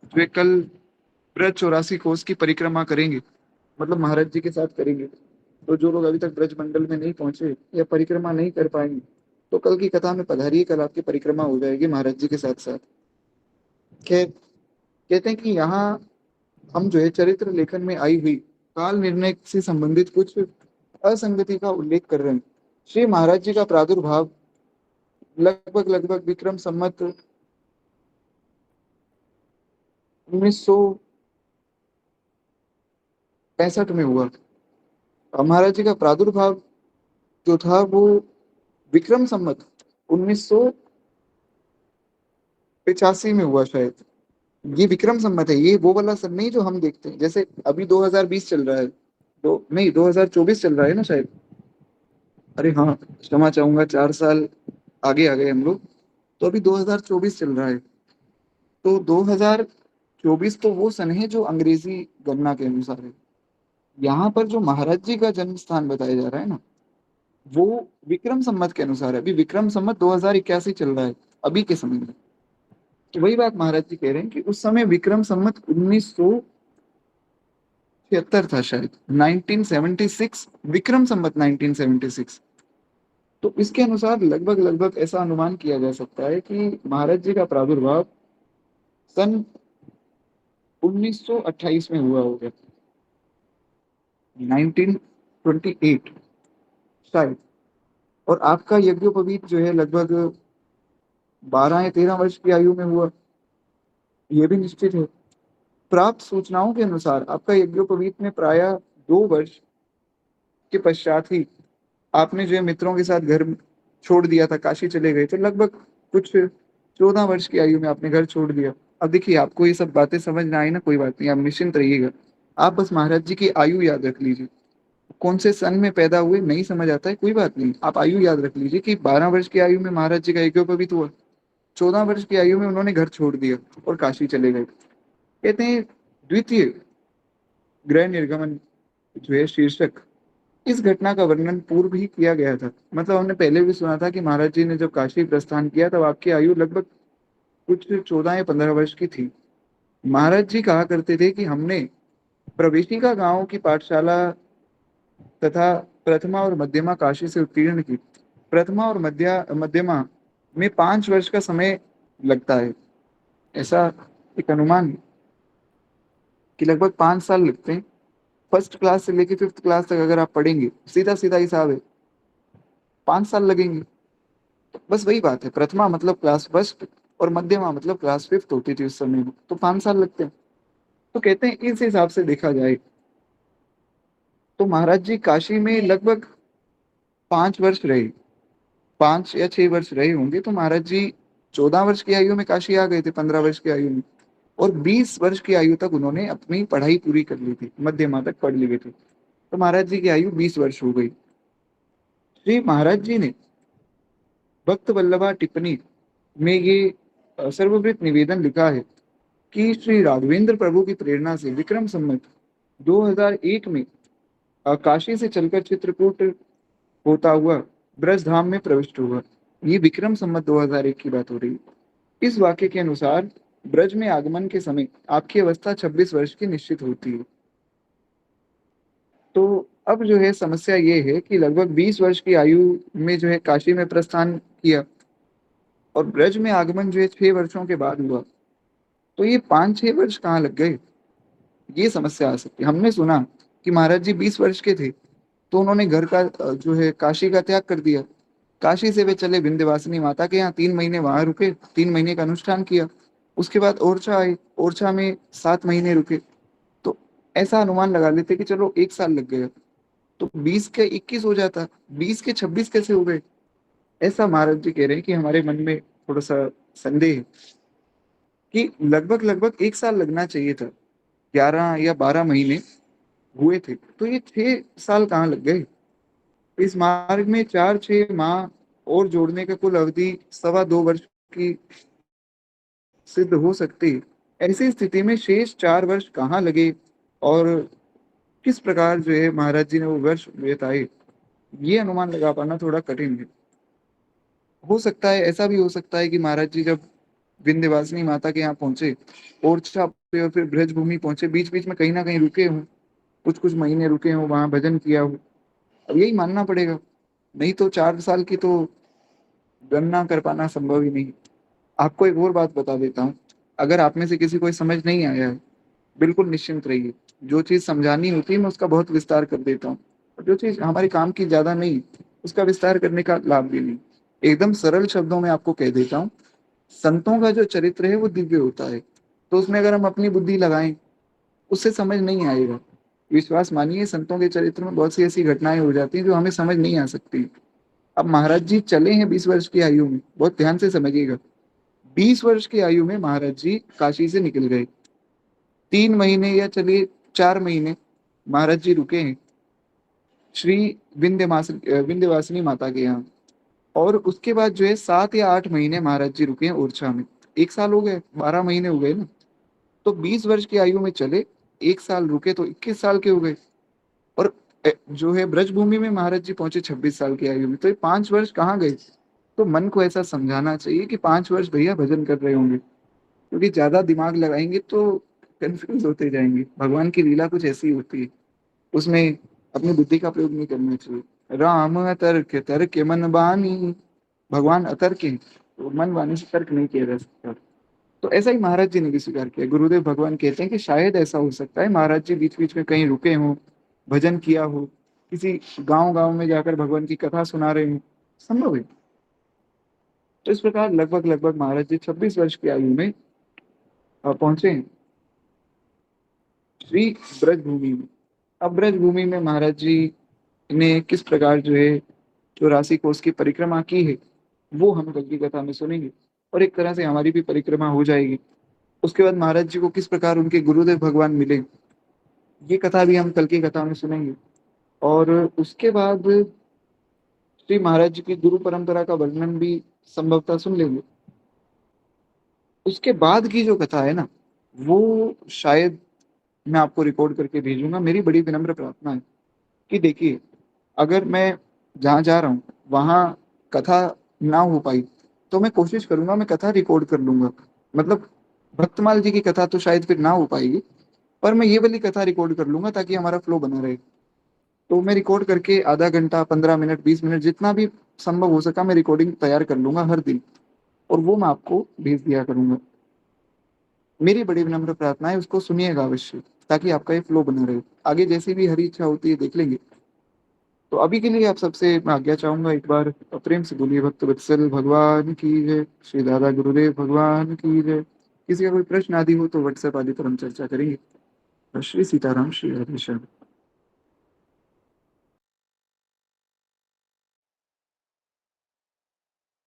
जो है कल ब्रज 84 कोस की परिक्रमा करेंगे, मतलब महाराज जी के साथ करेंगे। तो जो लोग अभी तक ब्रज मंडल में नहीं पहुंचे या परिक्रमा नहीं कर पाएंगे, तो कल की कथा में पधारिए, कल आपकी परिक्रमा हो जाएगी महाराज जी के साथ साथ। खैर कहते हैं कि यहाँ हम जो है चरित्र लेखन में आई हुई काल निर्णय से संबंधित कुछ असंगति का उल्लेख कर रहे हैं। श्री महाराज जी का प्रादुर्भाव लगभग लगभग विक्रम संमत 1965 में हुआ। महाराज जी का प्रादुर्भाव जो था वो विक्रम संमत 1985 में हुआ शायद। ये विक्रम संमत है, ये वो वाला सन नहीं जो हम देखते हैं। जैसे अभी 2020 चल रहा है, तो नहीं 2024 चल रहा है ना शायद। अरे हाँ, क्षमा चाहूंगा, 4 साल आगे आ गए हम लोग। तो अभी 2024 चल रहा है। तो 2024 तो वो सन है जो अंग्रेजी गणना के अनुसार है। यहाँ पर जो महाराज जी का जन्म स्थान बताया जा रहा है ना, वो विक्रम संमत के अनुसार है। अभी विक्रम संमत 2081 चल रहा है अभी के समय में। तो वही बात महाराज जी कह रहे हैं कि उस समय विक्रम संमत 1976 था शायद, 1976, विक्रम संमत 1976। तो इसके अनुसार लगभग लगभग ऐसा अनुमान किया जा सकता है कि महाराज जी का प्रादुर्भाव सन 1928 में हुआ होगा, 1928 शायद। और आपका यज्ञोपवीत जो है लगभग 12 या 13 वर्ष की आयु में हुआ, ये भी निश्चित है। प्राप्त सूचनाओं के अनुसार आपका यज्ञोपवीत में प्राय 2 वर्ष के पश्चात ही आपने जो है मित्रों के साथ घर छोड़ दिया था, काशी चले गए थे। लगभग कुछ 14 वर्ष की आयु में आपने घर छोड़ दिया। अब देखिए आपको ये सब बातें समझ ना आई ना, कोई बात नहीं, आप निश्चिंत रहिएगा। आप बस महाराज जी की आयु याद रख लीजिए। कौन से सन में पैदा हुए नहीं समझ आता है, कोई बात नहीं, आप आयु याद रख लीजिए कि 12 वर्ष की आयु में महाराज जी का यज्ञोपवीत हुआ। 14 वर्ष की आयु में उन्होंने घर छोड़ दिया और काशी चले गए। कहते हैं द्वितीय गृह निर्गमन जो है शीर्षक, इस घटना का वर्णन पूर्व ही किया गया था। मतलब हमने पहले भी सुना था कि महाराज जी ने जब काशी प्रस्थान किया तब आपकी आयु लगभग कुछ 14 या 15 वर्ष की थी। महाराज जी कहा करते थे कि हमने प्रवेशिका गांव की पाठशाला तथा प्रथमा और मध्यमा काशी से उत्तीर्ण की। प्रथमा और मध्यमा में 5 वर्ष का समय लगता है, ऐसा एक अनुमान है कि लगभग 5 साल लगते हैं। फर्स्ट क्लास से लेकर फिफ्थ क्लास तक अगर आप पढ़ेंगे, सीधा सीधा हिसाब है, 5 साल लगेंगे। तो बस वही बात है, प्रथमा मतलब क्लास फर्स्ट और मध्यमा मतलब क्लास फिफ्थ होती थी उस समय में, तो 5 साल लगते हैं। तो कहते हैं इस हिसाब से देखा जाए तो महाराज जी काशी में लगभग 5 वर्ष रहे, 5 या 6 वर्ष रहे होंगे। तो महाराज जी 14 वर्ष की आयु में काशी आ गए थे, 15 वर्ष की आयु में, और 20 वर्ष की आयु तक उन्होंने अपनी पढ़ाई पूरी कर ली थी, मध्यमा तक पढ़ लिए थे। तो महाराज जी की आयु 20 वर्ष हो गई। श्री महाराज जी ने भक्त वल्लभा टिप्पणी में ये सर्ववृत निवेदन लिखा है कि श्री राघवेंद्र प्रभु की प्रेरणा से विक्रम संमत 2001 में काशी से चलकर चित्रकूट होता हुआ ब्रज धाम में प्रविष्ट हुआ। ये विक्रम संमत 2001 की बात हो रही है। इस वाक्य के अनुसार ब्रज में आगमन के समय आपकी अवस्था 26 वर्ष की निश्चित होती है। तो अब जो है समस्या ये है कि लगभग 20 वर्ष की आयु में जो है काशी में प्रस्थान किया और ब्रज में आगमन जो है 6 वर्षों के बाद हुआ। तो ये 5-6 वर्ष कहाँ लग गए, ये समस्या आ सकती है। हमने सुना कि महाराज जी 20 वर्ष के थे तो उन्होंने घर का जो है काशी का त्याग कर दिया। काशी से वे चले विंध्यवासिनी माता के यहाँ, 3 महीने वहां रुके, 3 महीने का अनुष्ठान किया। उसके बाद ओरछा आए, ओरछा में 7 महीने रुके। तो ऐसा अनुमान लगा लेते कि चलो 1 साल लग गया, तो 20 के 21 हो जाता, 20 के 26 कैसे हो गए। ऐसा महाराज जी कह रहे हैं कि हमारे मन में थोड़ा सा संदेह है कि लगभग लगभग 1 साल लगना चाहिए था, 11 या 12 महीने हुए थे, तो ये 6 साल कहाँ लग गए। इस मार्ग में 4-6 माह और जोड़ने का कुल अवधि 2.25 वर्ष की सिद्ध हो सकती है। ऐसी स्थिति में शेष 4 वर्ष कहाँ लगे और किस प्रकार जो है महाराज जी ने वो वर्ष बिताए, ये अनुमान लगा पाना थोड़ा कठिन है। हो सकता है, ऐसा भी हो सकता है कि महाराज जी जब विंध्यवासिनी माता के यहाँ पहुंचे, ओरछा पे और फिर ब्रजभूमि पहुंचे, बीच बीच में कहीं ना कहीं रुके हों, कुछ कुछ महीने रुके हों, वहां भजन किया हो। अब यही मानना पड़ेगा, नहीं तो 4 साल की तो गणना कर पाना संभव ही नहीं। आपको एक और बात बता देता हूँ, अगर आप में से किसी को समझ नहीं आया है, बिल्कुल निश्चिंत रहिए। जो चीज समझानी होती है मैं उसका बहुत विस्तार कर देता हूँ, और जो चीज हमारे काम की ज्यादा नहीं, उसका विस्तार करने का लाभ भी नहीं। एकदम सरल शब्दों में आपको कह देता हूँ, संतों का जो चरित्र है वो दिव्य होता है, तो उसमें अगर हम अपनी बुद्धि लगाएं उससे समझ नहीं आएगा। विश्वास मानिए, संतों के चरित्र में बहुत सी ऐसी घटनाएं हो जाती हैं जो हमें समझ नहीं आ सकती। अब महाराज जी चले हैं 20 वर्ष की आयु में, बहुत ध्यान से समझिएगा। 20 वर्ष की आयु में महाराज जी काशी से निकल गए, 3 महीने या चलिए 4 महीने महाराज जी रुके हैं श्री विंध्यवासिनी माता के यहाँ, और उसके बाद जो है 7 या 8 महीने महाराज जी रुके हैं ओरछा में। 1 साल हो गए, 12 महीने हो गए ना। तो 20 वर्ष की आयु में चले, 1 साल रुके तो 21 साल के हो गए। और जो है ब्रजभूमि में महाराज जी पहुंचे 26 साल की आयु में, तो ये 5 वर्ष कहाँ गए। तो मन को ऐसा समझाना चाहिए कि 5 वर्ष भैया भजन कर रहे होंगे, क्योंकि ज्यादा दिमाग लगाएंगे तो कंफ्यूज होते जाएंगे। भगवान की लीला कुछ ऐसी होती है, उसमें अपनी बुद्धि का प्रयोग नहीं करना चाहिए। राम अतर्क तर्क मन बानी, भगवान अतर्क हैं, तो मन वाणी से तर्क नहीं किया जा सकता। तो ऐसा ही महाराज जी ने भी स्वीकार किया। गुरुदेव भगवान कहते हैं कि शायद ऐसा हो सकता है महाराज जी बीच बीच में कहीं रुके हों, भजन किया हो, किसी गांव गांव में जाकर भगवान की कथा सुना रहे हो, संभव है। तो इस प्रकार लगभग लगभग महाराज जी 26 वर्ष की आयु में पहुंचे हैं श्री ब्रजभूमि में। अब ब्रजभूमि में महाराज जी ने किस प्रकार जो है 84 कोस की परिक्रमा की है, वो हम कल की कथा में सुनेंगे, और एक तरह से हमारी भी परिक्रमा हो जाएगी। उसके बाद महाराज जी को किस प्रकार उनके गुरुदेव भगवान मिले, ये कथा भी हम कल की कथा में सुनेंगे। और उसके बाद श्री महाराज जी की गुरु परंपरा का वर्णन भी संभवतः सुन लेंगे। उसके बाद की जो कथा है ना, वो शायद मैं आपको रिकॉर्ड करके भेजूंगा। मेरी बड़ी विनम्र प्रार्थना है कि देखिए, अगर मैं जहाँ जा रहा हूँ वहाँ कथा ना हो पाई तो मैं कोशिश करूंगा, मैं कथा रिकॉर्ड कर लूंगा। मतलब भक्तमाल जी की कथा तो शायद फिर ना हो पाएगी, पर मैं ये वाली कथा रिकॉर्ड कर लूंगा ताकि हमारा फ्लो बना रहे। तो मैं रिकॉर्ड करके आधा घंटा, 15 मिनट, 20 मिनट, जितना भी संभव हो सका मैं रिकॉर्डिंग तैयार कर लूंगा हर दिन, और वो मैं आपको भेज दिया करूंगा। मेरी बड़ी विनम्र प्रार्थना है, उसको सुनिएगा अवश्य, ताकि आपका ये फ्लो बना रहे। आगे जैसी भी हरी इच्छा होती है देख लेंगे। तो अभी के लिए आप सबसे मैं आज्ञा चाहूंगा, एक बार प्रेम से बोलिए भक्त वत्सल भगवान की जय, श्री दादा गुरुदेव भगवान की जय। किसी का कोई प्रश्न आदि हो तो व्हाट्सएप आदि पर हम चर्चा करेंगे। श्री सीताराम, श्री राधे श्याम।